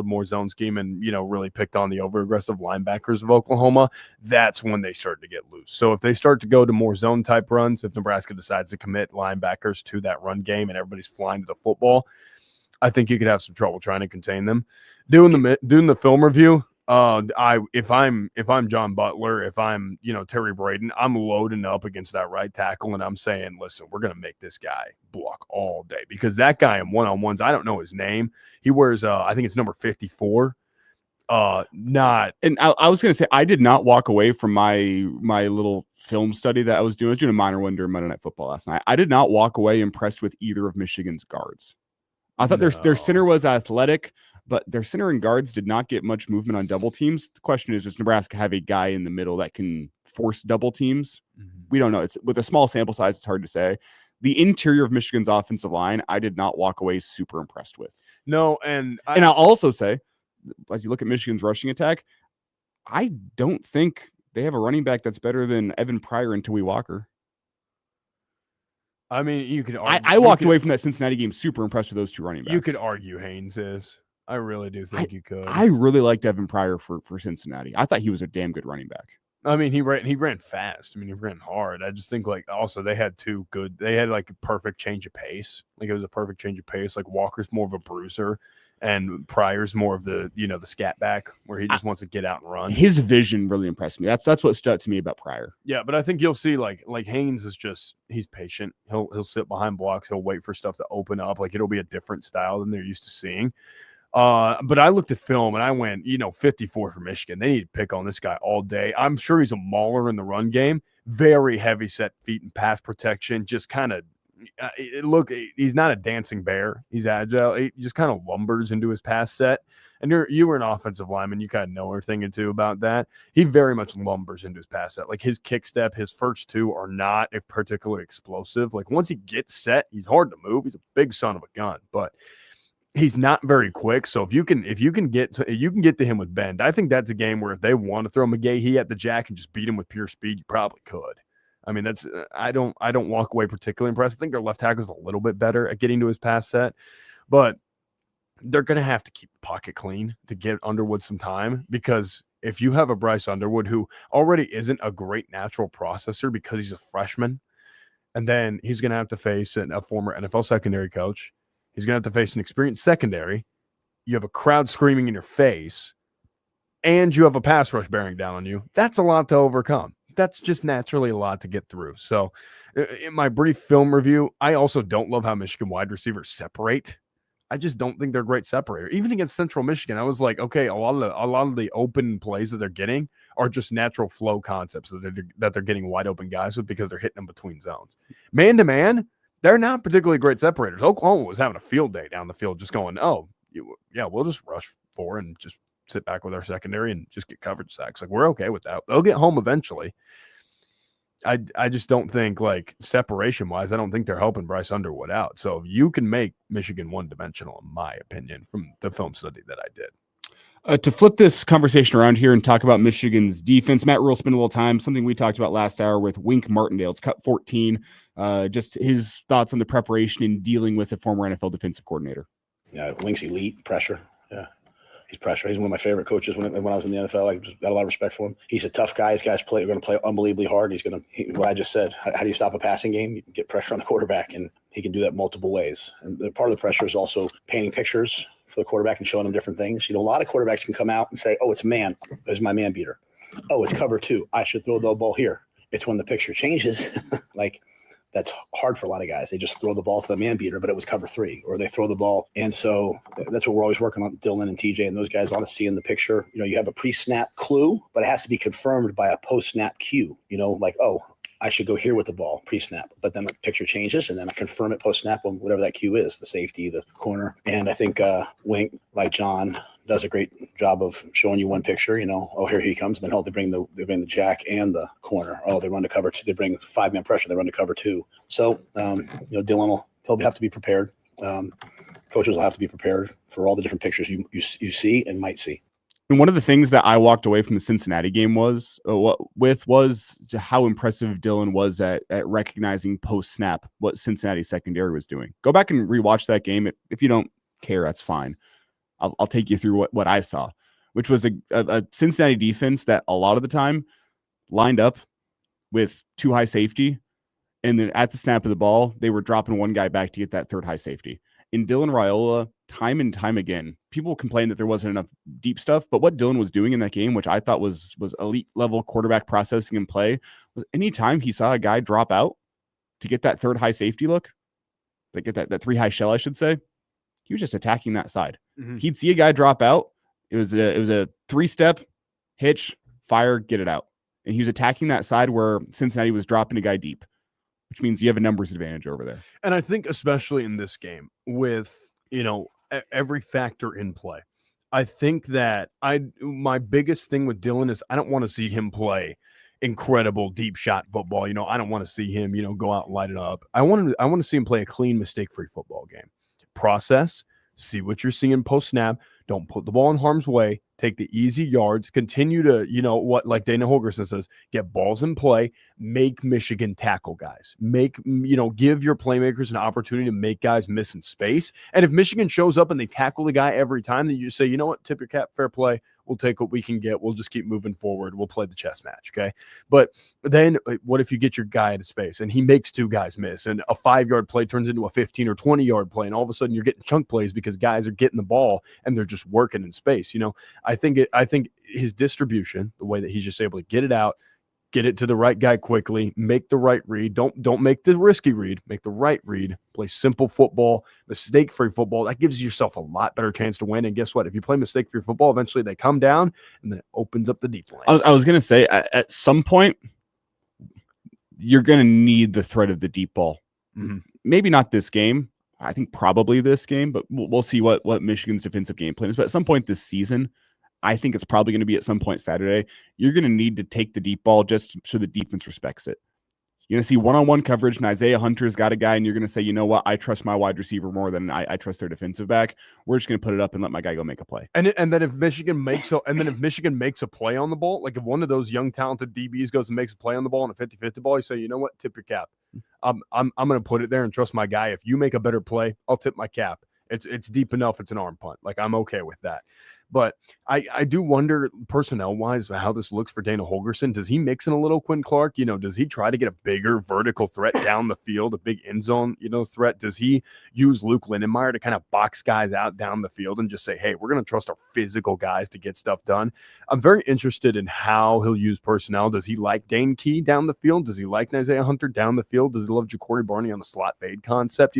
more zone scheme and, really picked on the over-aggressive linebackers of Oklahoma, that's when they started to get loose. So if they start to go to more zone type runs, if Nebraska decides to commit linebackers to that run game and everybody's flying to the football, I think you could have some trouble trying to contain them. Doing the film review, if I'm John Butler, if I'm Terry Braden, I'm loading up against that right tackle and I'm saying, listen, we're gonna make this guy block all day because that guy in one-on-ones, I don't know his name. He wears I think it's number 54. I was gonna say I did not walk away from my little film study that I was doing. I was doing a minor one during Monday Night Football last night. I did not walk away impressed with either of Michigan's guards. I thought their center was athletic, but their center and guards did not get much movement on double teams. The question is, does Nebraska have a guy in the middle that can force double teams? Mm-hmm. We don't know. It's with a small sample size, it's hard to say. The interior of Michigan's offensive line, I did not walk away super impressed with. No, and I'll also say, as you look at Michigan's rushing attack, I don't think they have a running back that's better than Evan Pryor and Tui Walker. I mean, you could argue. I walked away from that Cincinnati game super impressed with those two running backs. You could argue Haynes is. I really do think you could. I really liked Evan Pryor for Cincinnati. I thought he was a damn good running back. I mean, he ran fast. I mean, he ran hard. I just think also they had a perfect change of pace. Like it was a perfect change of pace. Like Walker's more of a bruiser and Pryor's more of the scat back where he just wants to get out and run. His vision really impressed me. That's what stood out to me about Pryor. Yeah, but I think you'll see like Haynes is he's patient. He'll sit behind blocks. He'll wait for stuff to open up. Like it'll be a different style than they're used to seeing. But I looked at film and I went, 54 for Michigan. They need to pick on this guy all day. I'm sure he's a mauler in the run game. Very heavy set feet and pass protection. Just kind of he's not a dancing bear. He's agile. He just kind of lumbers into his pass set. And you were an offensive lineman. You kind of know a thing or two about that. He very much lumbers into his pass set. Like his kick step, his first two are not particularly explosive. Like once he gets set, he's hard to move. He's a big son of a gun, but he's not very quick. So if you can get to him with bend, I think that's a game where if they want to throw McGahee at the jack and just beat him with pure speed, you probably could. I mean, that's I don't walk away particularly impressed. I think their left tackle is a little bit better at getting to his pass set, but they're going to have to keep the pocket clean to get Underwood some time, because if you have a Bryce Underwood who already isn't a great natural processor because he's a freshman, and then he's going to have to face a former NFL secondary coach, he's going to have to face an experienced secondary, you have a crowd screaming in your face, and you have a pass rush bearing down on you, that's a lot to overcome. that's just naturally a lot to get through. So in my brief film review, I also don't love how Michigan wide receivers separate. I just don't think they're a great separator. Even against Central Michigan, I was like, okay, a lot of the open plays that they're getting are just natural flow concepts that they're getting wide open guys with because they're hitting them between zones. Man to man, they're not particularly great separators. Oklahoma was having a field day down the field, just going, we'll just rush 4 and just sit back with our secondary and just get coverage sacks. Like, we're okay with that. They'll get home eventually. I just don't think, like, separation-wise, I don't think they're helping Bryce Underwood out. So you can make Michigan one-dimensional, in my opinion, from the film study that I did. To flip this conversation around here and talk about Michigan's defense, Matt Rule spent a little time, something we talked about last hour with Wink Martindale. It's cut 14. Just his thoughts on the preparation in dealing with a former NFL defensive coordinator. Yeah, Wink's elite pressure. Yeah. He's pressure. He's one of my favorite coaches when I was in the NFL. I got a lot of respect for him. He's a tough guy. These guys are going to play unbelievably hard. What I just said, how do you stop a passing game? You can get pressure on the quarterback, and he can do that multiple ways. And part of the pressure is also painting pictures for the quarterback and showing him different things. A lot of quarterbacks can come out and say, oh, it's man. This is my man beater. Oh, it's cover 2. I should throw the ball here. It's when the picture changes. That's hard for a lot of guys. They just throw the ball to the man beater, but it was cover 3, or they throw the ball. And so that's what we're always working on, Dylan and TJ and those guys want to see in the picture. You have a pre-snap clue, but it has to be confirmed by a post-snap cue. I should go here with the ball pre-snap, but then the picture changes and then I confirm it post-snap on whatever that cue is, the safety, the corner. And I think Wink, like John, does a great job of showing you one picture, here he comes. And then they bring the jack and the corner. Oh, they run to cover 2. They bring 5-man pressure. They run to cover 2. So, Dylan he'll have to be prepared. Coaches will have to be prepared for all the different pictures you see and might see. And one of the things that I walked away from the Cincinnati game was how impressive Dylan was at recognizing post-snap what Cincinnati's secondary was doing. Go back and rewatch that game. If you don't care, that's fine. I'll take you through what I saw, which was a Cincinnati defense that a lot of the time lined up with 2 high safety, and then at the snap of the ball, they were dropping one guy back to get that 3rd high safety. In Dylan Raiola, time and time again, people complained that there wasn't enough deep stuff, but what Dylan was doing in that game, which I thought was elite level quarterback processing and play, was anytime he saw a guy drop out to get that 3rd high safety look, to get that 3 high shell, I should say, he was just attacking that side. Mm-hmm. He'd see a guy drop out. It was a 3-step hitch, fire, get it out. And he was attacking that side where Cincinnati was dropping a guy deep, which means you have a numbers advantage over there. And I think especially in this game with, every factor in play, I think that my biggest thing with Dylan is I don't want to see him play incredible deep shot football. I don't want to see him, go out and light it up. I want to see him play a clean, mistake-free football game. Process, see what you're seeing post-snap. Don't put the ball in harm's way. Take the easy yards. Continue to, like Dana Holgerson says, get balls in play. Make Michigan tackle guys. Give your playmakers an opportunity to make guys miss in space. And if Michigan shows up and they tackle the guy every time, then you say, you know what, tip your cap, fair play. We'll take what we can get. We'll just keep moving forward. We'll play the chess match, okay? But then what if you get your guy into space and he makes 2 guys miss and a 5-yard play turns into a 15 or 20-yard play, and all of a sudden you're getting chunk plays because guys are getting the ball and they're just working in space. I think his distribution, the way that he's just able to get it out, get it to the right guy quickly, make the right read. Don't make the risky read, make the right read, play simple football, mistake-free football. That gives yourself a lot better chance to win. And guess what? If you play mistake-free football, eventually they come down and then it opens up the deep lane. I was going to say at some point, you're going to need the threat of the deep ball. Mm-hmm. Maybe not this game. I think probably this game, but we'll see what Michigan's defensive game plan is. But at some point this season, I think it's probably going to be at some point Saturday. You're going to need to take the deep ball just so the defense respects it. You're going to see one-on-one coverage, and Isaiah Hunter's got a guy, and you're going to say, you know what, I trust my wide receiver more than I trust their defensive back. We're just going to put it up and let my guy go make a play. And then if Michigan makes a play on the ball, like if one of those young talented DBs goes and makes a play on the ball on a 50-50 ball, you say, you know what, tip your cap. I'm going to put it there and trust my guy. If you make a better play, I'll tip my cap. It's deep enough. It's an arm punt. Like, I'm okay with that. But I do wonder personnel-wise how this looks for Dana Holgerson. Does he mix in a little Quinn Clark? Does he try to get a bigger vertical threat down the field, a big end zone, threat? Does he use Luke Lindenmeyer to kind of box guys out down the field and just say, hey, we're going to trust our physical guys to get stuff done? I'm very interested in how he'll use personnel. Does he like Dane Key down the field? Does he like Isaiah Hunter down the field? Does he love Ja'Cory Barney on the slot fade concept?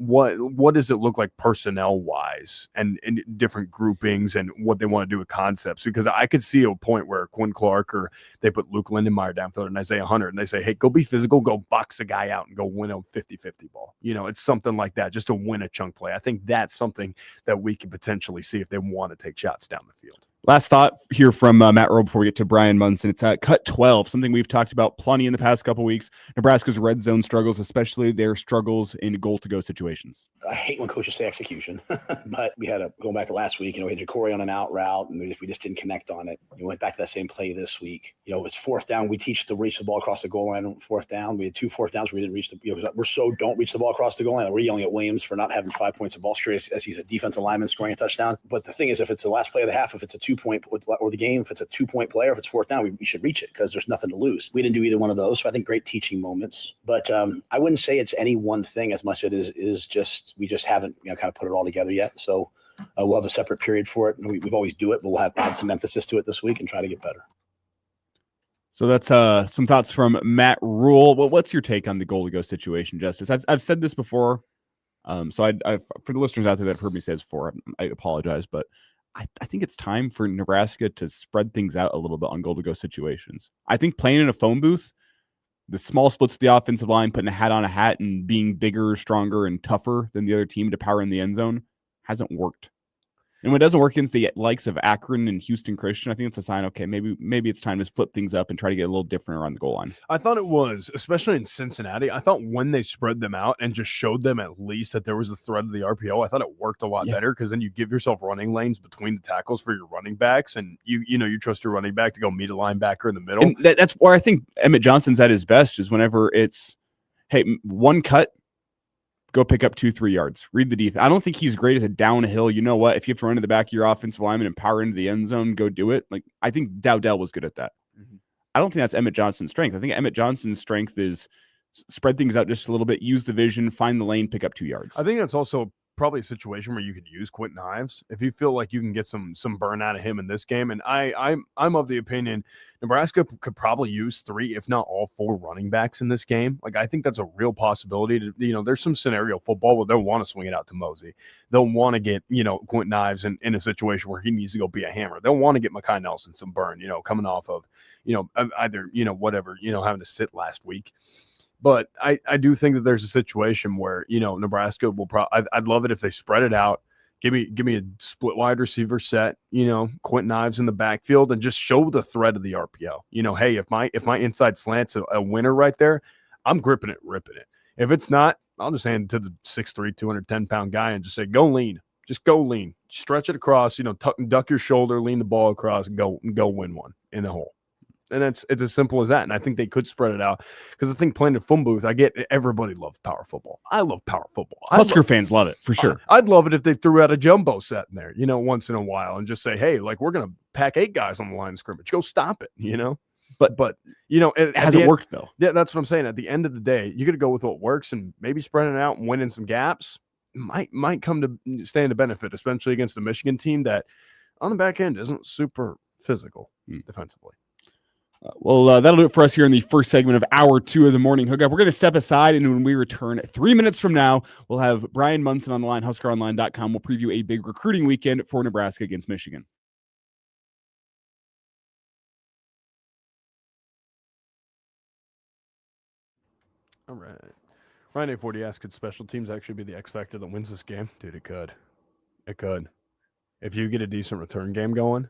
What does it look like personnel-wise and different groupings and what they want to do with concepts? Because I could see a point where Quinn Clark or they put Luke Lindenmeyer downfield and Isaiah Hunter, and they say, hey, go be physical, go box a guy out and go win a 50-50 ball. It's something like that, just to win a chunk play. I think that's something that we could potentially see if they want to take shots down the field. Last thought here from Matt Rowe before we get to Brian Munson. It's at cut 12, something we've talked about plenty in the past couple weeks. Nebraska's red zone struggles, especially their struggles in goal-to-go situations. I hate when coaches say execution, but we had going back to last week, we had Ja'Cory on an out route, and we just didn't connect on it. We went back to that same play this week. It's fourth down. We teach to reach the ball across the goal line on fourth down. We had 2 fourth downs where we didn't reach we're don't reach the ball across the goal line. We're yelling at Williams for not having 5 points of ball straight as he's a defensive lineman scoring a touchdown. But the thing is, if it's the last play of the half, if it's a 2-point or the game, if it's a 2-point play or if it's fourth down, we should reach it because there's nothing to lose. We didn't do either one of those. So I think great teaching moments. But I wouldn't say it's any one thing as much as it is just we just haven't kind of put it all together yet. So we'll have a separate period for it. And we've always do it, but we'll add some emphasis to it this week and try to get better. So that's some thoughts from Matt Rule. What's your take on the goal-to-go situation, Justice? I've said this before. So I for the listeners out there that have heard me say this before, I apologize, but I think it's time for Nebraska to spread things out a little bit on goal-to-go situations. I think playing in a phone booth, the small splits of the offensive line, putting a hat on a hat and being bigger, stronger, and tougher than the other team to power in the end zone hasn't worked. And when it doesn't work against the likes of Akron and Houston Christian, I think it's a sign, okay, maybe it's time to flip things up and try to get a little different around the goal line. I thought it was, especially in Cincinnati. I thought when they spread them out and just showed them at least that there was a threat of the RPO, I thought it worked a lot better because then you give yourself running lanes between the tackles for your running backs, and you trust your running back to go meet a linebacker in the middle. And that's where I think Emmett Johnson's at his best is whenever it's, hey, one cut, go pick up 2-3 yards. Read the defense. I don't think he's great as a downhill. You know what? If you have to run to the back of your offensive lineman and power into the end zone, go do it. Like I think Dowdell was good at that. Mm-hmm. I don't think that's Emmett Johnson's strength. I think Emmett Johnson's strength is spread things out just a little bit, use the vision, find the lane, pick up 2 yards. I think that's also probably a situation where you could use Quentin Ives if you feel like you can get some burn out of him in this game. And I'm of the opinion Nebraska could probably use 3, if not all 4 running backs in this game. Like I think that's a real possibility. There's some scenario football where they'll want to swing it out to Mosey. They'll want to get Quentin Ives in a situation where he needs to go be a hammer. They'll want to get Mekhi Nelson some burn. Coming off of either whatever having to sit last week. But I do think that there's a situation where, Nebraska will probably – I'd love it if they spread it out, give me a split wide receiver set, Quentin Ives in the backfield, and just show the threat of the RPO. Hey, if my inside slant's a winner right there, I'm gripping it, ripping it. If it's not, I'll just hand it to the 6'3", 210-pound guy and just say, go lean. Just go lean. Stretch it across, duck your shoulder, lean the ball across, and go win one in the hole. And it's as simple as that. And I think they could spread it out because I think playing a phone booth, I get everybody loves power football. I love power football. Husker fans love it for sure. I'd love it if they threw out a jumbo set in there, once in a while and just say, hey, like we're going to pack 8 guys on the line of scrimmage. Go stop it, But it hasn't worked though. Yeah, that's what I'm saying. At the end of the day, you got to go with what works and maybe spreading it out and winning some gaps might come to stand to benefit, especially against a Michigan team that on the back end isn't super physical defensively. That'll do it for us here in the first segment of hour 2 of the morning hookup. We're going to step aside, and when we return 3 minutes from now, we'll have Brian Munson on the line, HuskerOnline.com. We'll preview a big recruiting weekend for Nebraska against Michigan. All right. Ryan 840 asks, could special teams actually be the X factor that wins this game? Dude, it could. It could. If you get a decent return game going,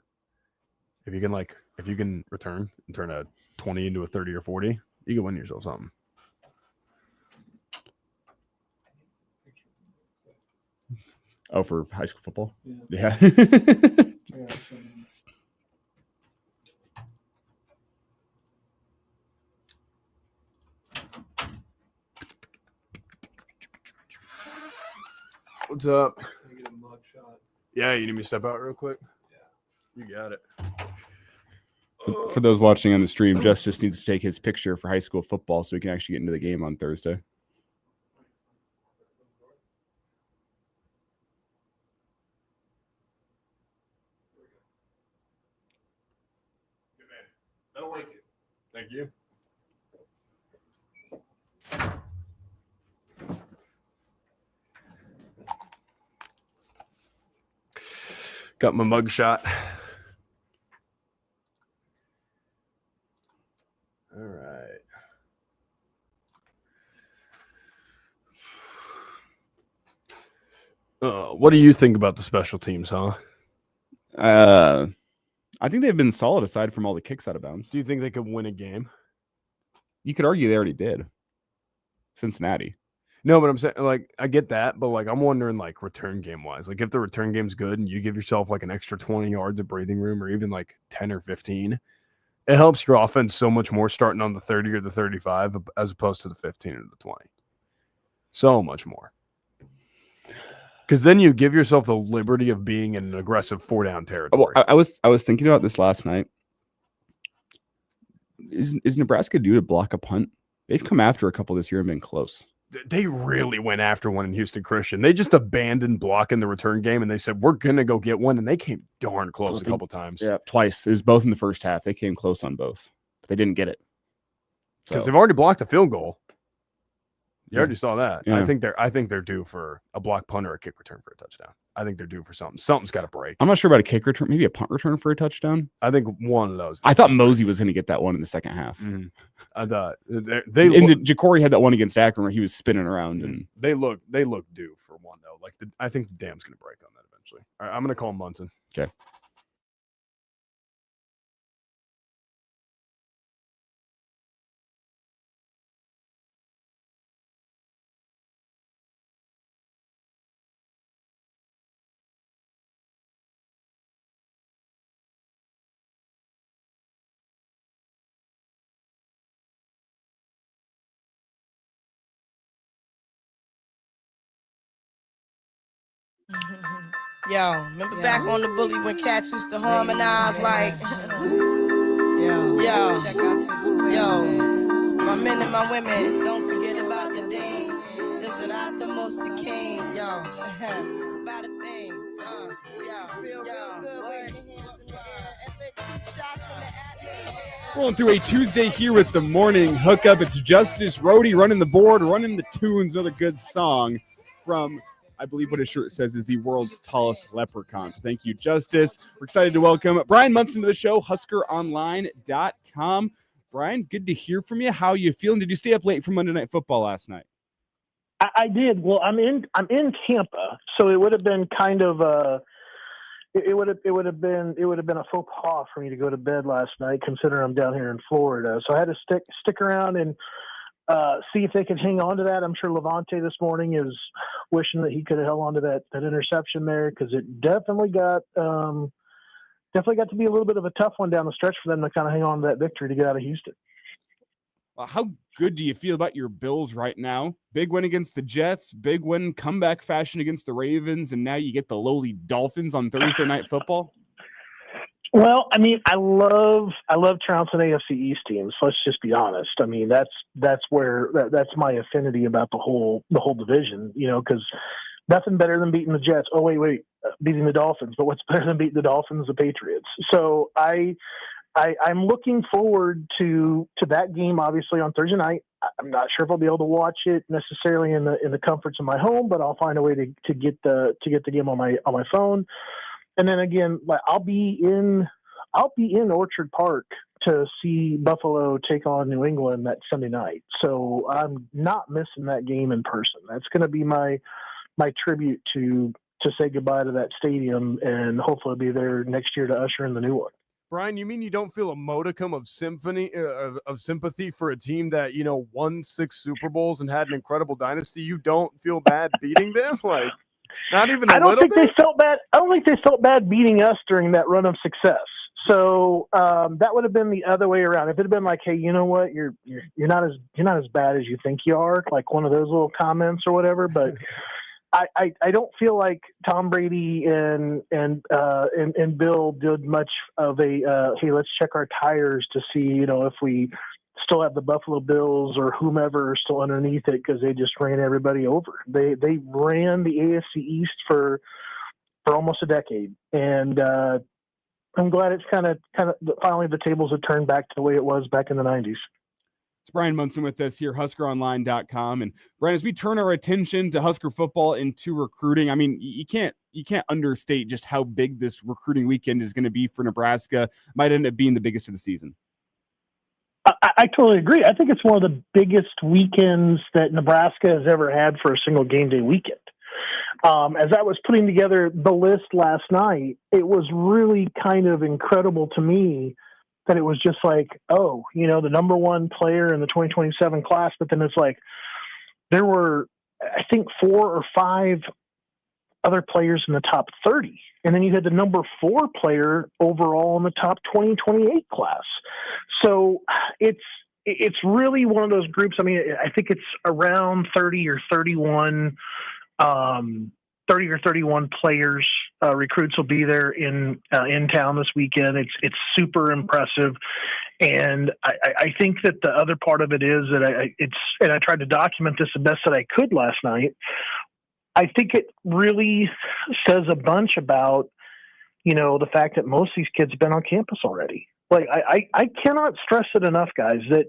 if you can return and turn a 20 into a 30 or 40, you can win yourself something. Oh, for high school football? Yeah. What's up? Yeah, you need me to step out real quick? You got it. For those watching on the stream, Justice needs to take his picture for high school football so he can actually get into the game on Thursday. That'll like it. Thank you. Got my mug shot. All right. What do you think about the special teams, huh? I think they've been solid aside from all the kicks out of bounds. Do you think they could win a game? You could argue they already did. Cincinnati. No, but I'm saying, like, I get that, but, like, I'm wondering, like, return game wise. Like, if the return game's good and you give yourself, like, an extra 20 yards of breathing room or even, like, 10 or 15, it helps your offense so much more starting on the 30 or the 35 as opposed to the 15 or the 20. So much more. Because then you give yourself the liberty of being in an aggressive 4-down territory. I was thinking about this last night. Is Nebraska due to block a punt? They've come after a couple this year and been close. They really went after one in Houston Christian. They just abandoned blocking the return game, and they said, we're going to go get one, and they came darn close a couple times. Yeah, twice. It was both in the first half. They came close on both, but they didn't get it. Because they've already blocked a field goal. You Yeah. already saw that. Yeah. I think they're due for a block punt or a kick return for a touchdown. I think they're due for something. Something's got to break. I'm not sure about a kick return, maybe a punt return for a touchdown. I think one of those. I thought Mosey was going to get that one in the second half. Mm-hmm. I thought Ja'Cory had that one against Akron where he was spinning around, and they look due for one though. Like I think the dam's going to break on that eventually. All right, I'm going to call Munson. Okay. Yo, remember back on the bully when cats used to harmonize like, yo, my men and my women, don't forget about the day. This is not the most the king, yo. It's about a thing, feel real good with your hands in the air and lick 2 shots in the atmosphere. Rolling through a Tuesday here with the morning hookup. It's Justice Rhodey running the board, running the tunes. Another good song from, I believe what his shirt says is the world's tallest leprechaun. So thank you, Justice. We're excited to welcome Brian Munson to the show, HuskerOnline.com. Brian, good to hear from you. How you feeling? Did you stay up late for Monday Night Football last night? I did. Well, I'm in Tampa, so it would have been kind of it would have been a faux pas for me to go to bed last night, considering I'm down here in Florida. So I had to stick around and see if they could hang on to that. I'm sure Levante this morning is wishing that he could have held on to that interception there, because it definitely got to be a little bit of a tough one down the stretch for them to kind of hang on to that victory to get out of Houston. Well, how good do you feel about your Bills right now? Big win against the Jets, big win comeback fashion against the Ravens, and now you get the lowly Dolphins on Thursday Night Football. Well, I mean, I love trouncing AFC East teams. Let's just be honest. I mean, that's my affinity about the whole division. You know, because nothing better than beating the Jets. Oh wait, beating the Dolphins. But what's better than beating the Dolphins? The Patriots. So I'm looking forward to that game. Obviously on Thursday night. I'm not sure if I'll be able to watch it necessarily in the comforts of my home, but I'll find a way to get the game on my phone. And then again, I'll be in Orchard Park to see Buffalo take on New England that Sunday night. So I'm not missing that game in person. That's going to be my tribute to say goodbye to that stadium, and hopefully be there next year to usher in the new one. Brian, you mean you don't feel a modicum of sympathy for a team that, you know, won 6 Super Bowls and had an incredible dynasty? You don't feel bad beating them? Like, not even I don't little think bit? they felt bad. I don't think they felt bad beating us during that run of success. So that would have been the other way around. If it had been like, hey, you know what, you're not as bad as you think you are, like one of those little comments or whatever. But I don't feel like Tom Brady and Bill did much of a hey, let's check our tires to see if we still have the Buffalo Bills or whomever still underneath it, because they just ran everybody over. They ran the AFC East for almost a decade, and I'm glad it's kind of finally the tables have turned back to the way it was back in the 90s. It's Brian Munson with us here, HuskerOnline.com. And Brian, as we turn our attention to Husker football into recruiting, I mean, you can't understate just how big this recruiting weekend is going to be for Nebraska. Might end up being the biggest of the season. I totally agree. I think it's one of the biggest weekends that Nebraska has ever had for a single game day weekend. As I was putting together the list last night, it was really kind of incredible to me that it was just like, oh, the number one player in the 2027 class, but then it's like there were, I think, 4 or 5 other players in the top 30. And then you had the number 4 player overall in the top 2028 class. So it's really one of those groups. I mean, I think it's around 30 or 31 players, recruits will be there in town this weekend. It's super impressive. And I think that the other part of it is that and I tried to document this the best that I could last night. I think it really says a bunch about, the fact that most of these kids have been on campus already. Like, I cannot stress it enough, guys, that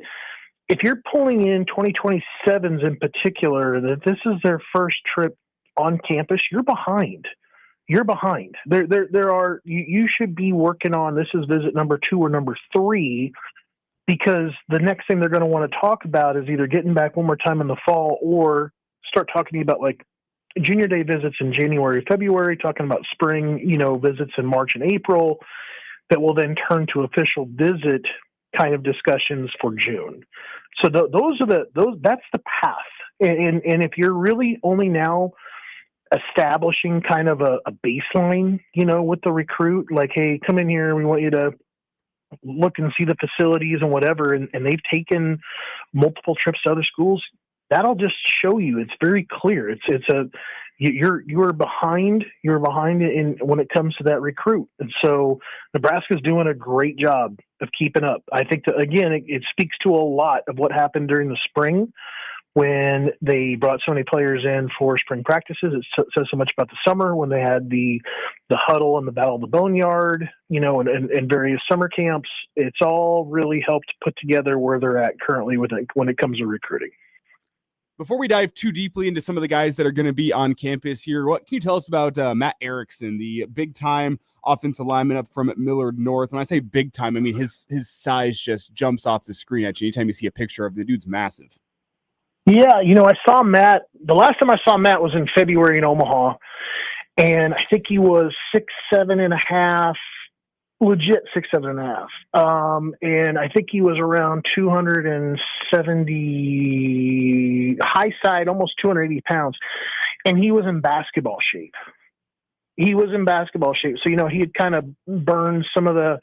if you're pulling in 2027s in particular, that this is their first trip on campus, you're behind. You're behind. You should be working on, this is visit number 2 or number 3, because the next thing they're going to want to talk about is either getting back one more time in the fall or start talking to you about like junior day visits in January, February, talking about spring, visits in March and April that will then turn to official visit kind of discussions for June. So that's the path. And if you're really only now establishing kind of a baseline, with the recruit, like, hey, come in here, we want you to look and see the facilities and whatever, and they've taken multiple trips to other schools, that'll just show you. It's very clear. You're behind in when it comes to that recruit. And so Nebraska's doing a great job of keeping up. I think that, again, it speaks to a lot of what happened during the spring when they brought so many players in for spring practices. It says so much about the summer when they had the huddle and the Battle of the Boneyard, and various summer camps. It's all really helped put together where they're at currently when it comes to recruiting. Before we dive too deeply into some of the guys that are going to be on campus here, what can you tell us about Matt Erickson, the big-time offensive lineman up from Millard North? When I say big-time, I mean his size just jumps off the screen at you anytime you see a picture of the dude's massive. Yeah, I saw Matt. The last time I saw Matt was in February in Omaha, and I think he was 6'7.5", legit 6'7.5". And I think he was around 270, high side, almost 280 pounds. And he was in basketball shape. So, he had kind of burned some of the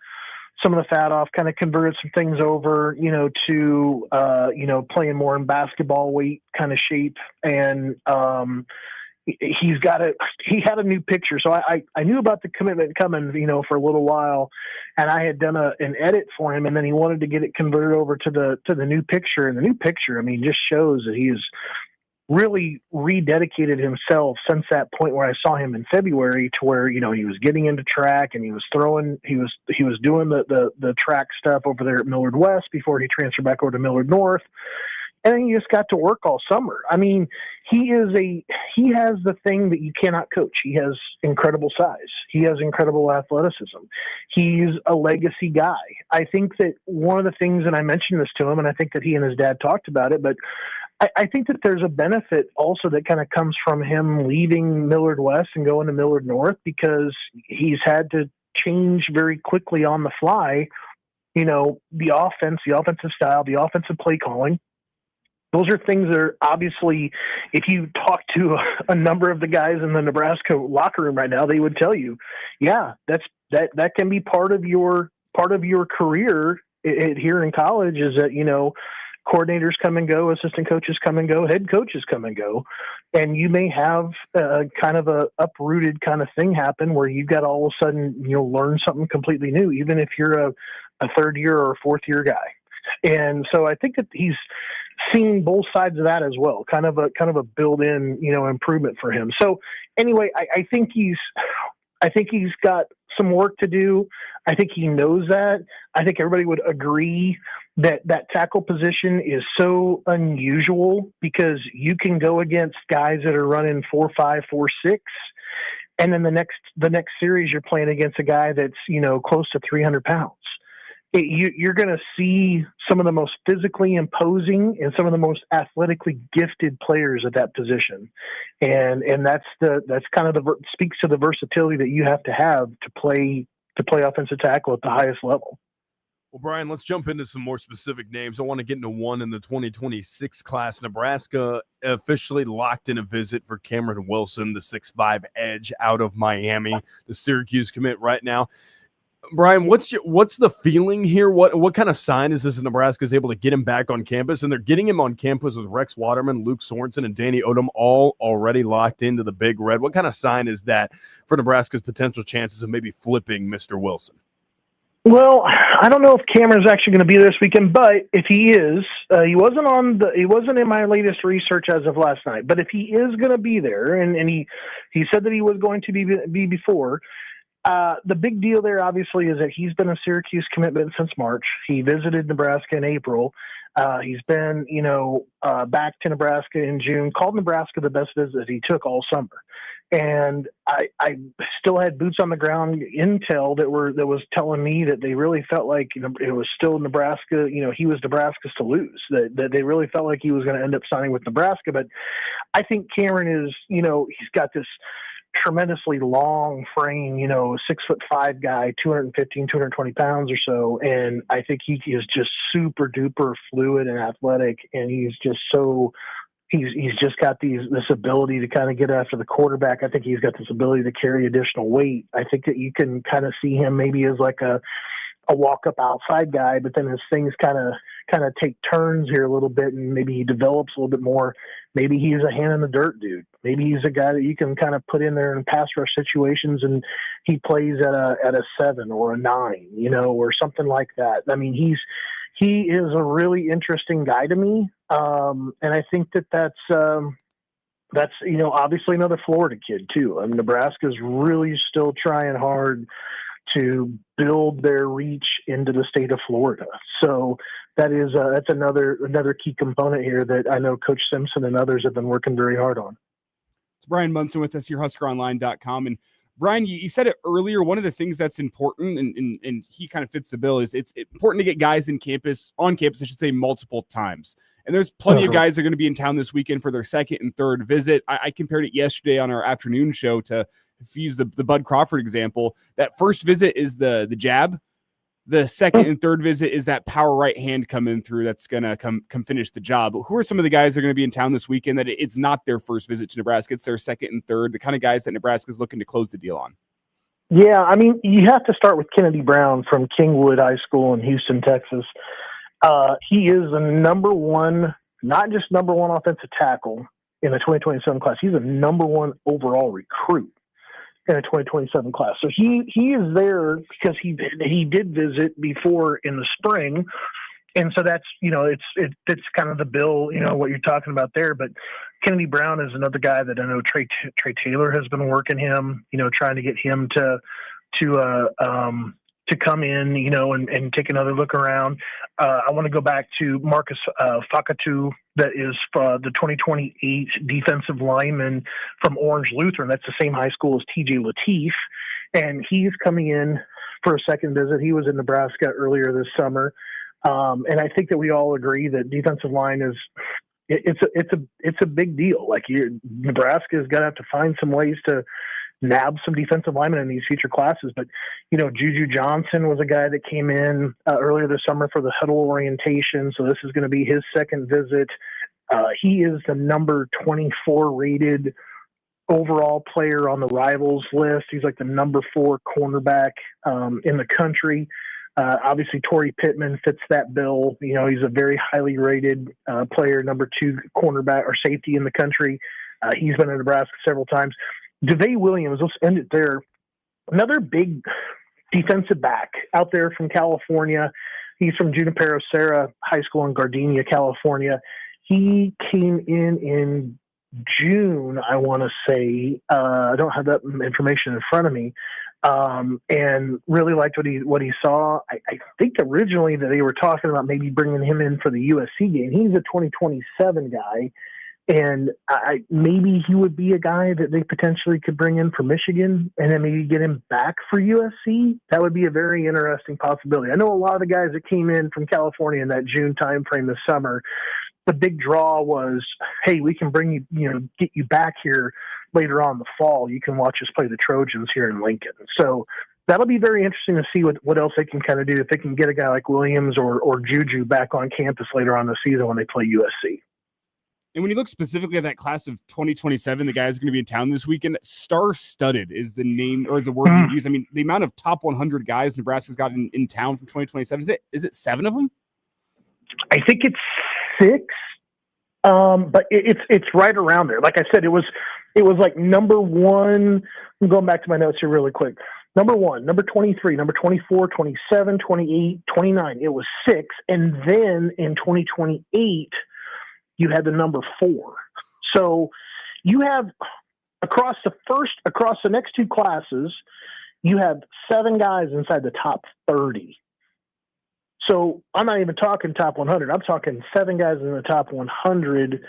fat off, kind of converted some things over, to, playing more in basketball weight kind of shape. And, he had a new picture. So I knew about the commitment coming, for a little while, and I had done an edit for him, and then he wanted to get it converted over to the new picture. And the new picture, I mean, just shows that he is really rededicated himself since that point where I saw him in February, to where, he was getting into track and he was doing the track stuff over there at Millard West before he transferred back over to Millard North. And then he just got to work all summer. I mean, he has the thing that you cannot coach. He has incredible size. He has incredible athleticism. He's a legacy guy. I think that one of the things, and I mentioned this to him, and I think that he and his dad talked about it, but I think that there's a benefit also that kind of comes from him leaving Millard West and going to Millard North, because he's had to change very quickly on the fly, the offensive style, the offensive play calling. Those are things that are obviously, if you talk to a number of the guys in the Nebraska locker room right now, they would tell you, yeah, that can be part of your career here in college, is that, coordinators come and go, assistant coaches come and go, head coaches come and go, and you may have kind of a uprooted kind of thing happen where you've got all of a sudden you'll learn something completely new, even if you're a third year or a fourth year guy. And so I think that he's seen both sides of that as well, kind of a built-in, improvement for him. So anyway, I think he's got some work to do. I think he knows that. I think everybody would agree that tackle position is so unusual because you can go against guys that are running 4.5, 4.6, and then the next series you're playing against a guy that's close to 300 pounds. You're going to see some of the most physically imposing and some of the most athletically gifted players at that position, and that's kind of speaks to the versatility that you have to play offensive tackle at the highest level. Well, Brian, let's jump into some more specific names. I want to get into one in the 2026 class. Nebraska officially locked in a visit for Cameron Wilson, the 6'5" edge out of Miami, the Syracuse commit right now. Brian, what's the feeling here? What kind of sign is this that Nebraska is able to get him back on campus? And they're getting him on campus with Rex Waterman, Luke Sorensen, and Danny Odom all already locked into the Big Red. What kind of sign is that for Nebraska's potential chances of maybe flipping Mr. Wilson? Well, I don't know if Cameron's actually going to be there this weekend, but if he is, he wasn't in my latest research as of last night. But if he is going to be there, and he said that he was going to be before. The big deal there, obviously, is that he's been a Syracuse commitment since March. He visited Nebraska in April. He's been, back to Nebraska in June, called Nebraska the best visit he took all summer. And I still had boots on the ground intel that was telling me that they really felt like it was still Nebraska. He was Nebraska's to lose. That they really felt like he was going to end up signing with Nebraska. But I think Cameron is, he's got this tremendously long frame, 6'5" guy, 215, 220 pounds or so. And I think he is just super duper fluid and athletic. And he's just he's just got this ability to kind of get after the quarterback. I think he's got this ability to carry additional weight. I think that you can kind of see him maybe as like a walk up outside guy, but then as things kind of take turns here a little bit and maybe he develops a little bit more, maybe he's a hand in the dirt dude. Maybe he's a guy that you can kind of put in there in pass rush situations and he plays at a 7 or a 9, or something like that. I mean, he is a really interesting guy to me. And I think that's obviously another Florida kid too. I mean, Nebraska's really still trying hard to build their reach into the state of Florida. So that's another key component here that I know Coach Simpson and others have been working very hard on. It's Brian Munson with us here, HuskerOnline.com. And Brian, you said it earlier. One of the things that's important, and he kind of fits the bill, is it's important to get guys on campus, I should say, multiple times. And there's plenty of guys that are going to be in town this weekend for their second and third visit. I compared it yesterday on our afternoon show to, if you use the Bud Crawford example, that first visit is the jab. The second and third visit is that power right hand coming through that's going to come finish the job. Who are some of the guys that are going to be in town this weekend that it's not their first visit to Nebraska, it's their second and third, the kind of guys that Nebraska is looking to close the deal on? Yeah, I mean, you have to start with Kennedy Brown from Kingwood High School in Houston, Texas. He is the number one, not just number one offensive tackle in the 2027 class. He's a number one overall recruit in a 2027 class. So he is there because he did visit before in the spring. And so that's, it's kind of the bill, what you're talking about there. But Kennedy Brown is another guy that I know Trey Taylor has been working him, trying to get him to come in, and take another look around. I want to go back to Marcus Fakatu, that is the 2028 defensive lineman from Orange Lutheran. That's the same high school as TJ Lateef. And he's coming in for a second visit. He was in Nebraska earlier this summer. And I think that we all agree that defensive line it's a big deal. Like Nebraska is going to have to find some ways to nab some defensive linemen in these future classes. But, Juju Johnson was a guy that came in earlier this summer for the huddle orientation. So this is going to be his second visit. He is the number 24 rated overall player on the Rivals list. He's like the number 4 cornerback in the country. Obviously, Torrey Pittman fits that bill. He's a very highly rated player, number 2 cornerback or safety in the country. He's been in Nebraska several times. DeVay Williams, let's end it there. Another big defensive back out there from California. He's from Junipero Serra High School in Gardenia, California. He came in June, I want to say. I don't have that information in front of me. And really liked what he saw. I think originally that they were talking about maybe bringing him in for the USC game. He's a 2027 guy, and maybe he would be a guy that they potentially could bring in for Michigan and then maybe get him back for USC. That would be a very interesting possibility. I know a lot of the guys that came in from California in that June timeframe this summer, the big draw was, hey, we can bring you, get you back here later on in the fall. You can watch us play the Trojans here in Lincoln. So that'll be very interesting to see what else they can kind of do, if they can get a guy like Williams or Juju back on campus later on the season when they play USC. And when you look specifically at that class of 2027, the guys going to be in town this weekend, star-studded is the name or is the word you use. I mean, the amount of top 100 guys Nebraska's got in town from 2027, is it 7 of them? I think it's 6, but it's right around there. Like I said, it was like number 1. I'm going back to my notes here really quick. Number 1, number 23, number 24, 27, 28, 29. It was 6, and then in 2028, you had the number 4. So you have across the next 2 classes, you have 7 guys inside the top 30. So I'm not even talking top 100. I'm talking 7 guys in the top 100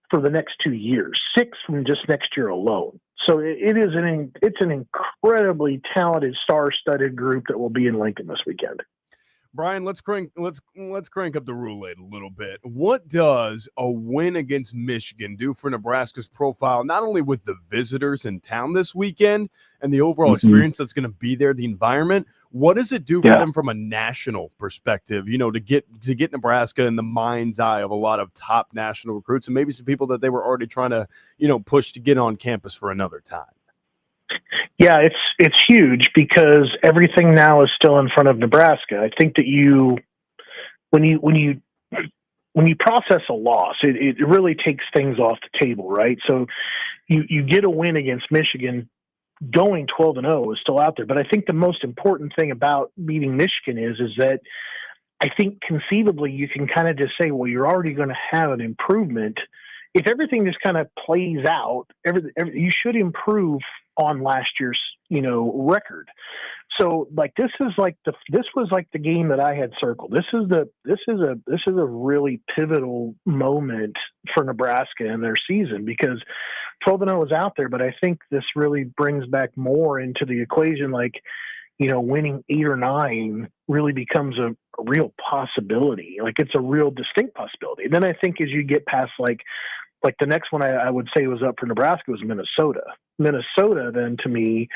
for the next 2 years, 6 from just next year alone. So it's an incredibly talented, star-studded group that will be in Lincoln this weekend. Brian, let's crank up the roulette a little bit. What does a win against Michigan do for Nebraska's profile, not only with the visitors in town this weekend and the overall experience that's going to be there, the environment? What does it do for them from a national perspective? To get Nebraska in the mind's eye of a lot of top national recruits and maybe some people that they were already trying to, push to get on campus for another time. Yeah, it's huge because everything now is still in front of Nebraska. I think that when you process a loss, it really takes things off the table, right? So you get a win against Michigan, going 12-0 is still out there. But I think the most important thing about beating Michigan is that I think conceivably you can kind of just say, well, you're already going to have an improvement. If everything just kind of plays out, you should improve on last year's, record. So this was like the game that I had circled. This is a really pivotal moment for Nebraska in their season because 12-0 is out there, but I think this really brings back more into the equation. Winning 8 or 9 really becomes a real possibility. It's a real distinct possibility. And then I think as you get past like the next one I would say was up for Nebraska was Minnesota. Minnesota then to me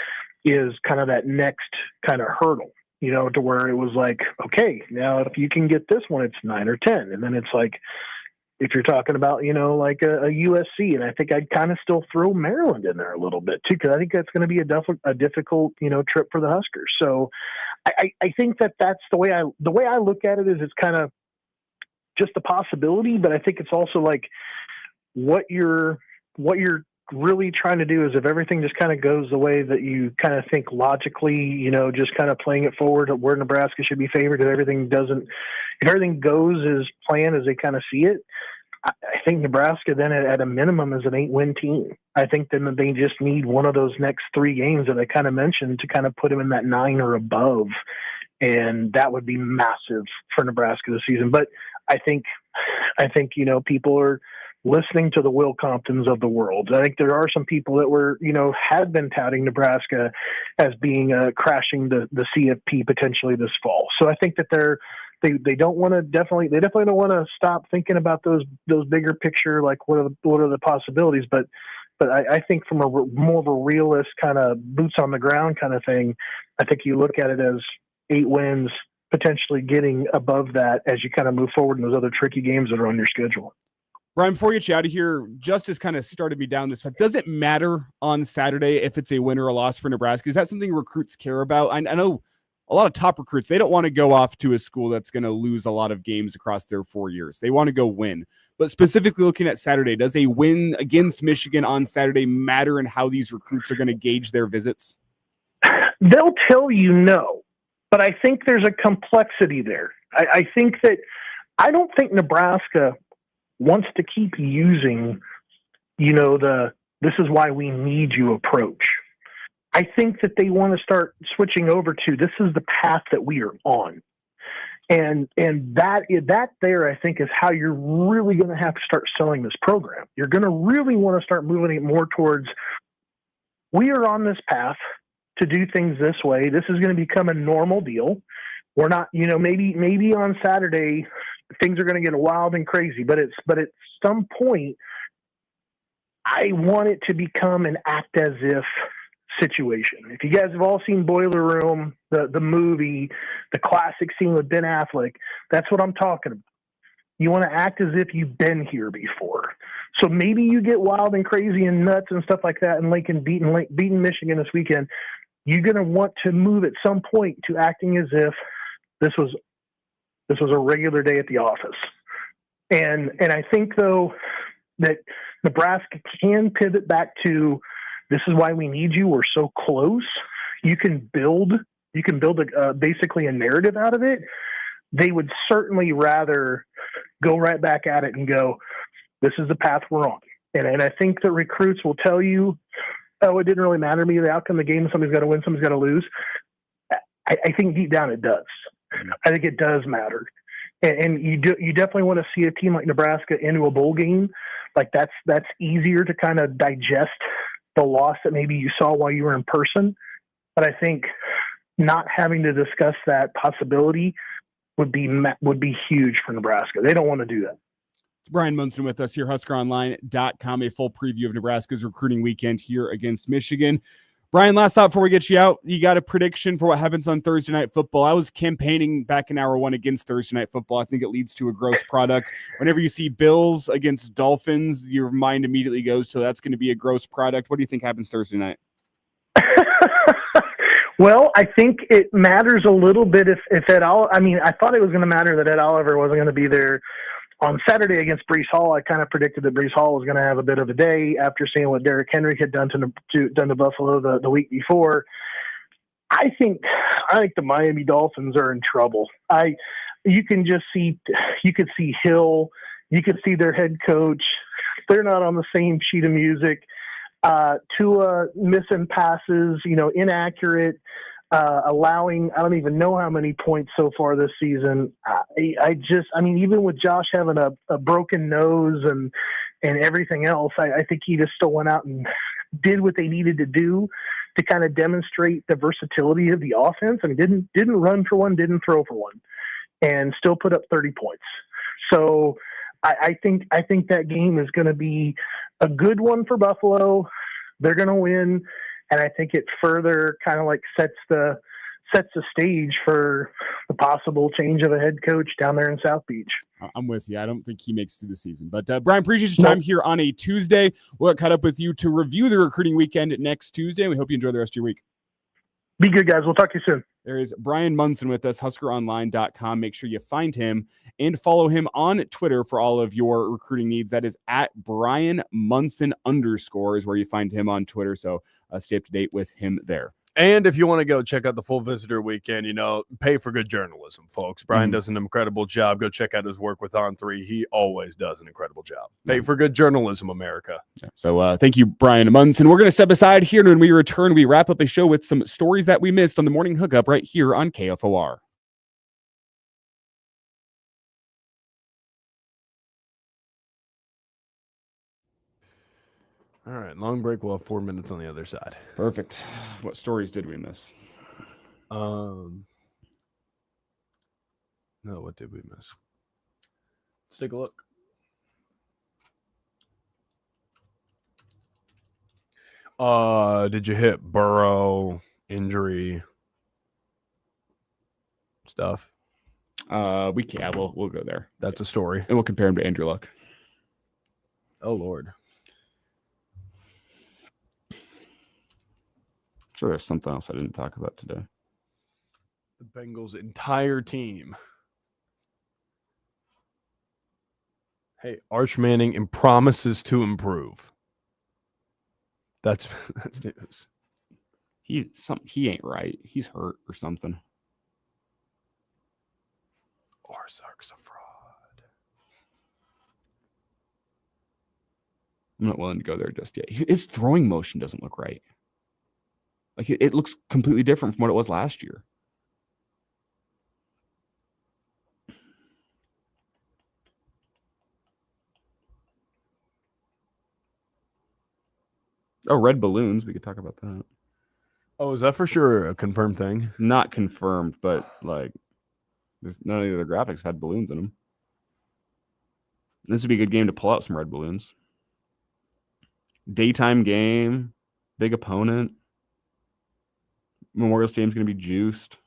is kind of that next kind of hurdle, to where it was like, okay, now if you can get this one, it's 9 or 10. And then it's like, if you're talking about, like a USC, and I think I'd kind of still throw Maryland in there a little bit too, because I think that's going to be a difficult, trip for the Huskers. So I think that's the way I look at it is it's kind of just a possibility, but I think it's also like what you're really trying to do is if everything just kind of goes the way that you kind of think logically, just kind of playing it forward where Nebraska should be favored. If everything goes as planned as they kind of see it, I think Nebraska then at a minimum is an 8-win team. I think then they just need one of those next 3 games that I kind of mentioned to kind of put them in that 9 or above. And that would be massive for Nebraska this season. But I think, people are listening to the Will Comptons of the world. I think there are some people that were, had been touting Nebraska as being crashing the CFP potentially this fall. So I think that they don't want to definitely don't want to stop thinking about those bigger picture, like what are the possibilities. But I think from a more of a realist kind of boots on the ground kind of thing, I think you look at it as 8 wins, potentially getting above that as you kind of move forward in those other tricky games that are on your schedule. Brian, before we get you out of here, Justice kind of started me down this path. Does it matter on Saturday if it's a win or a loss for Nebraska? Is that something recruits care about? I know a lot of top recruits, they don't want to go off to a school that's going to lose a lot of games across their 4 years. They want to go win. But specifically looking at Saturday, does a win against Michigan on Saturday matter in how these recruits are going to gauge their visits? They'll tell you no, but I think there's a complexity there. I think that I don't think Nebraska wants to keep using, this is why we need you approach. I think that they want to start switching over to this is the path that we are on. And that there, I think, is how you're really going to have to start selling this program. You're going to really want to start moving it more towards, we are on this path to do things this way. This is going to become a normal deal. We're not, maybe on Saturday things are going to get wild and crazy, but at some point, I want it to become an act as if situation. If you guys have all seen Boiler Room, the movie, the classic scene with Ben Affleck, that's what I'm talking about. You want to act as if you've been here before. So maybe you get wild and crazy and nuts and stuff like that, and Lincoln beating Michigan this weekend. You're going to want to move at some point to acting as if this was a regular day at the office. And I think, though, that Nebraska can pivot back to this is why we need you. We're so close. You can build basically a narrative out of it. They would certainly rather go right back at it and go, this is the path we're on. And I think that recruits will tell you, oh, it didn't really matter to me, the outcome of the game. Somebody's got to win, somebody's got to lose. I think deep down it does. I think it does matter. And you definitely want to see a team like Nebraska into a bowl game. Like that's easier to kind of digest the loss that maybe you saw while you were in person. But I think not having to discuss that possibility would be huge for Nebraska. They don't want to do that. It's Brian Munson with us here, HuskerOnline.com, a full preview of Nebraska's recruiting weekend here against Michigan. Brian, last thought before we get you out. You got a prediction for what happens on Thursday Night Football? I was campaigning back in hour one against Thursday Night Football. I think it leads to a gross product. Whenever you see Bills against Dolphins, your mind immediately goes to that's going to be a gross product. What do you think happens Thursday night? Well, I think it matters a little bit if Ed Oliver. I mean, I thought it was going to matter that Ed Oliver wasn't going to be there on Saturday against Breece Hall. I kind of predicted that Breece Hall was going to have a bit of a day after seeing what Derrick Henry had done to Buffalo the week before. I think the Miami Dolphins are in trouble. You could see Hill, you could see their head coach. They're not on the same sheet of music. Tua missing passes, inaccurate, allowing, I don't even know how many points so far this season. Even with Josh having a broken nose and everything else, I think he just still went out and did what they needed to do to kind of demonstrate the versatility of the offense. I mean, didn't run for one, didn't throw for one, and still put up 30 points. So I think that game is going to be a good one for Buffalo. They're going to win, and I think it further kind of like sets the stage for the possible change of a head coach down there in South Beach. I'm with you. I don't think he makes it through the season. But Brian, appreciate your time here on a Tuesday. We'll cut up with you to review the recruiting weekend next Tuesday, and we hope you enjoy the rest of your week. Be good, guys. We'll talk to you soon. There is Brian Munson with us, HuskerOnline.com. Make sure you find him and follow him on Twitter for all of your recruiting needs. That is at Brian Munson _ is where you find him on Twitter. So stay up to date with him there. And if you want to go check out the full visitor weekend, pay for good journalism, folks. Brian does an incredible job. Go check out his work with On3. He always does an incredible job. Pay for good journalism, America. Yeah. So thank you, Brian Munson. We're going to step aside here, and when we return, we wrap up a show with some stories that we missed on the Morning Hookup right here on KFOR. All right, long break. We'll have 4 minutes on the other side. Perfect. What stories did we miss? No, what did we miss? Let's take a look. Did you hit Burrow injury stuff? We'll go there. That's a story. And we'll compare him to Andrew Luck. Oh, Lord. Sure, there's something else I didn't talk about today. The Bengals' entire team. Hey, Arch Manning and promises to improve. That's news. He ain't right. He's hurt or something. Sark's a fraud. I'm not willing to go there just yet. His throwing motion doesn't look right. Like it looks completely different from what it was last year. Oh, red balloons. We could talk about that. Oh, is that for sure a confirmed thing? Not confirmed, but like, there's none of the other graphics had balloons in them. This would be a good game to pull out some red balloons. Daytime game, big opponent. Memorial Stadium's going to be juiced.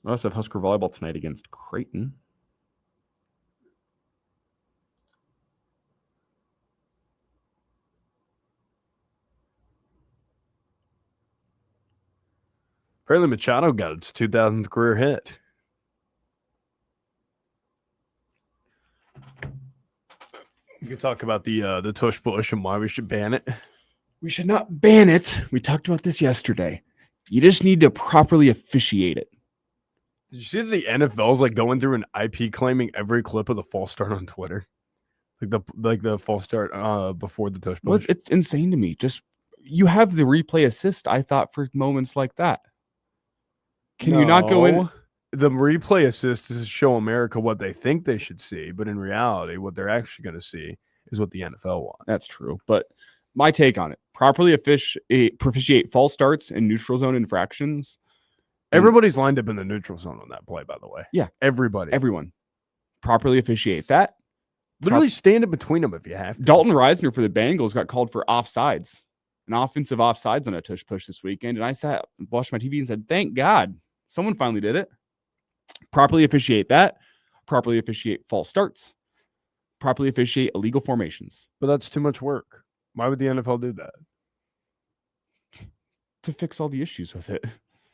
I also have Husker volleyball tonight against Creighton. Apparently Machado got its 2000th career hit. You can talk about the tush push and why we should ban it. We should not ban it. We talked about this yesterday. You just need to properly officiate it. Did you see that the NFL's like going through an IP claiming every clip of the false start on Twitter? Like the false start before the tush push. Well, it's insane to me. Just you have the replay assist, I thought, for moments like that. Can you not go in? The replay assist is to show America what they think they should see, but in reality, what they're actually going to see is what the NFL wants. That's true. But my take on it, properly officiate false starts and neutral zone infractions. Everybody's lined up in the neutral zone on that play, by the way. Yeah. Everyone. Properly officiate that. Literally stand in between them if you have to. Dalton Reisner for the Bengals got called for offsides, an offensive offsides on a tush push this weekend. And I watched my TV and said, thank God. Someone finally did it. Properly officiate that. Properly officiate false starts. Properly officiate illegal formations. But that's too much work. Why would the NFL do that? To fix all the issues with it.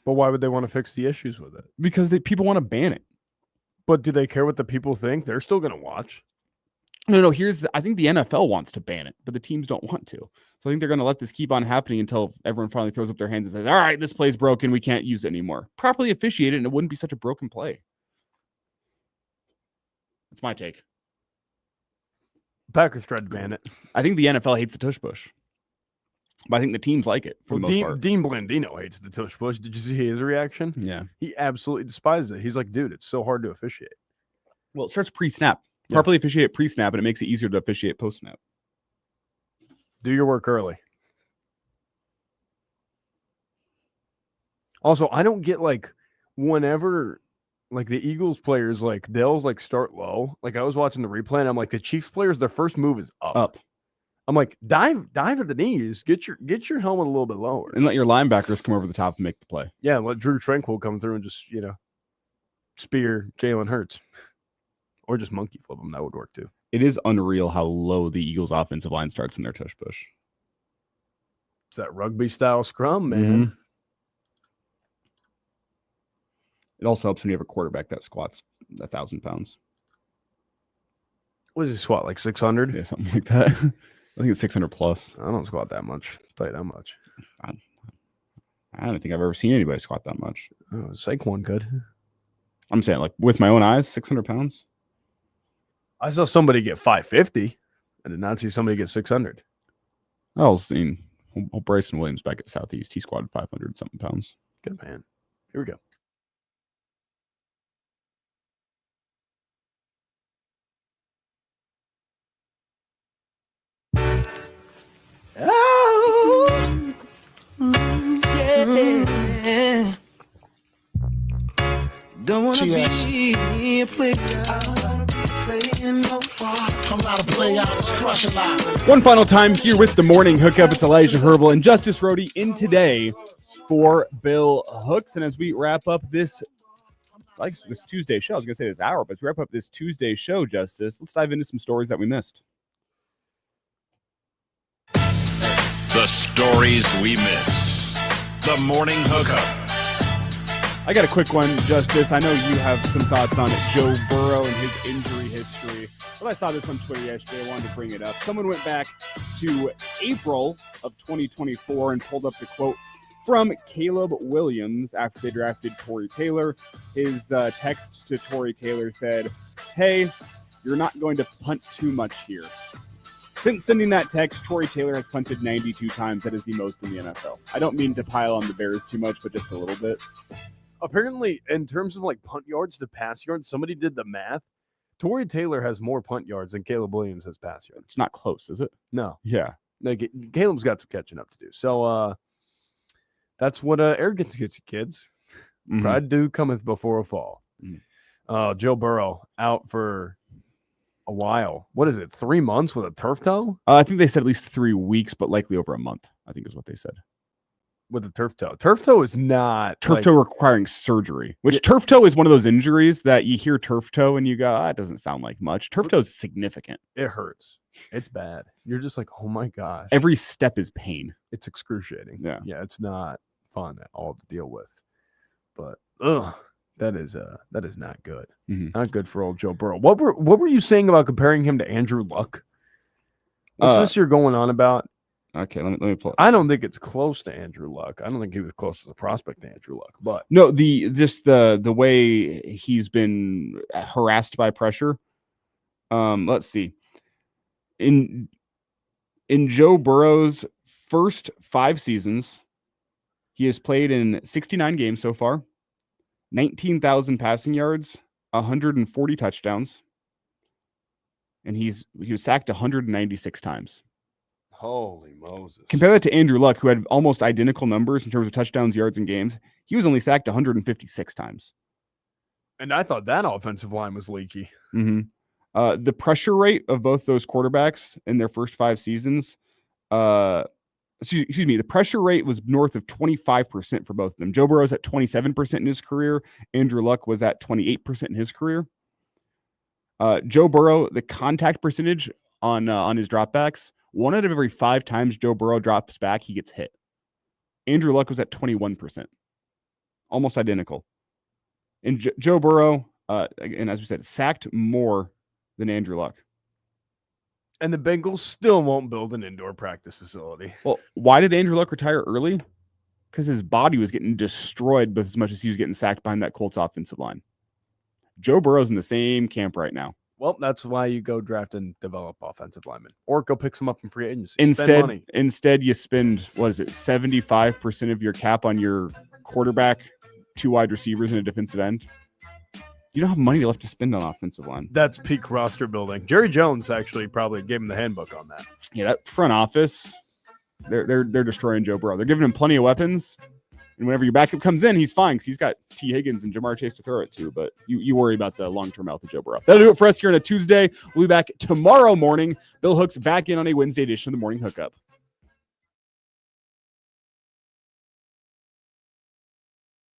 But why would they want to fix the issues with it? Because people want to ban it. But do they care what the people think? They're still going to watch. No. I think the NFL wants to ban it, but the teams don't want to. So I think they're going to let this keep on happening until everyone finally throws up their hands and says, all right, this play's broken. We can't use it anymore. Properly officiate it, and it wouldn't be such a broken play. That's my take. Packers tried to ban it. I think the NFL hates the tush push. But I think the teams like it for the most part. Dean Blandino hates the tush push. Did you see his reaction? Yeah. He absolutely despises it. He's like, dude, it's so hard to officiate. Well, it starts pre-snap. Properly officiate pre-snap, and it makes it easier to officiate post-snap. Do your work early. Also, I don't get whenever the Eagles players they'll start low. I was watching the replay and I'm like, the Chiefs players, their first move is up. I'm like, dive at the knees, get your helmet a little bit lower. And let your linebackers come over the top and make the play. Yeah, let Drew Tranquill come through and just, spear Jalen Hurts. Or just monkey flip them. That would work too. It is unreal how low the Eagles offensive line starts in their tush push. It's that rugby style scrum, man. Mm-hmm. It also helps when you have a quarterback that squats 1,000 pounds. What does he squat, 600? Yeah, something like that. I think it's 600 plus. I don't squat that much. I'll tell you that much. I don't think I've ever seen anybody squat that much. Oh, Saquon could. I'm saying, with my own eyes, 600 pounds. I saw somebody get 550. I did not see somebody get 600. I was seeing Bryson Williams back at Southeast. He squatted 500 something pounds. Good man. Here we go. Oh, yeah. Don't want to be a player. I don't want to be playing no part. I'm not a player. I just crush a lot. One final time here with the morning hookup. It's Elijah Herbal and Justice Rhodey in today for Bill Hooks. And as we wrap up this Tuesday show, I was going to say this hour, but as we wrap up this Tuesday show, Justice, let's dive into some stories that we missed. The stories we missed. The Morning Hookup. I got a quick one, Justice. I know you have some thoughts on it. Joe Burrow and his injury history. But I saw this on Twitter yesterday. I wanted to bring it up. Someone went back to April of 2024 and pulled up the quote from Caleb Williams after they drafted Torrey Taylor. His text to Torrey Taylor said, "Hey, you're not going to punt too much here." Since sending that text, Torrey Taylor has punted 92 times. That is the most in the NFL. I don't mean to pile on the Bears too much, but just a little bit. Apparently, in terms of like punt yards to pass yards, somebody did the math. Torrey Taylor has more punt yards than Caleb Williams has pass yards. It's not close, is it? No. Yeah. Like, Caleb's got some catching up to do. So that's what arrogance gets you, kids. Mhm. Pride do cometh before a fall. Joe Burrow out for a while. What is it, 3 months with a turf toe? I think they said at least 3 weeks, but likely over a month, I think is what they said. With a turf toe. Turf toe is not... Turf toe requiring surgery, which turf toe is one of those injuries that you hear turf toe and you go, it doesn't sound like much. Turf toe is significant. It hurts. It's bad. You're just like, oh my gosh. Every step is pain. It's excruciating. Yeah. Yeah, it's not fun at all to deal with. But that is not good. Not good for old Joe Burrow. What were you saying about comparing him to Andrew Luck? What's this you're going on about? Okay, let me pull it. I don't think it's close to Andrew Luck. I don't think he was close to the prospect to Andrew Luck. But no, the way he's been harassed by pressure. Let's see. In Joe Burrow's first 5 seasons, he has played in 69 games so far, 19,000 passing yards, 140 touchdowns, and he was sacked 196 times. Holy Moses. Compare that to Andrew Luck, who had almost identical numbers in terms of touchdowns, yards, and games. He was only sacked 156 times. And I thought that offensive line was leaky. The pressure rate of both those quarterbacks in their first 5 seasons, excuse me, the pressure rate was north of 25% for both of them. Joe Burrow's at 27% in his career. Andrew Luck was at 28% in his career. Joe Burrow, the contact percentage on his dropbacks, 1 out of every 5 times Joe Burrow drops back, he gets hit. Andrew Luck was at 21%. Almost identical. And Joe Burrow, and as we said, sacked more than Andrew Luck. And the Bengals still won't build an indoor practice facility. Well, why did Andrew Luck retire early? Because his body was getting destroyed as much as he was getting sacked behind that Colts offensive line. Joe Burrow's in the same camp right now. Well, that's why you go draft and develop offensive linemen, or go pick some up in free agency. Instead, you spend 75% of your cap on your quarterback, 2 wide receivers, and a defensive end. You don't have money left to spend on offensive line. That's peak roster building. Jerry Jones actually probably gave him the handbook on that. Yeah, that front office, they're destroying Joe Burrow. They're giving him plenty of weapons. And whenever your backup comes in, he's fine because he's got T. Higgins and Jamar Chase to throw it to. But you worry about the long-term health of Joe Burrow. That'll do it for us here on a Tuesday. We'll be back tomorrow morning. Bill Hook's back in on a Wednesday edition of the Morning Hookup.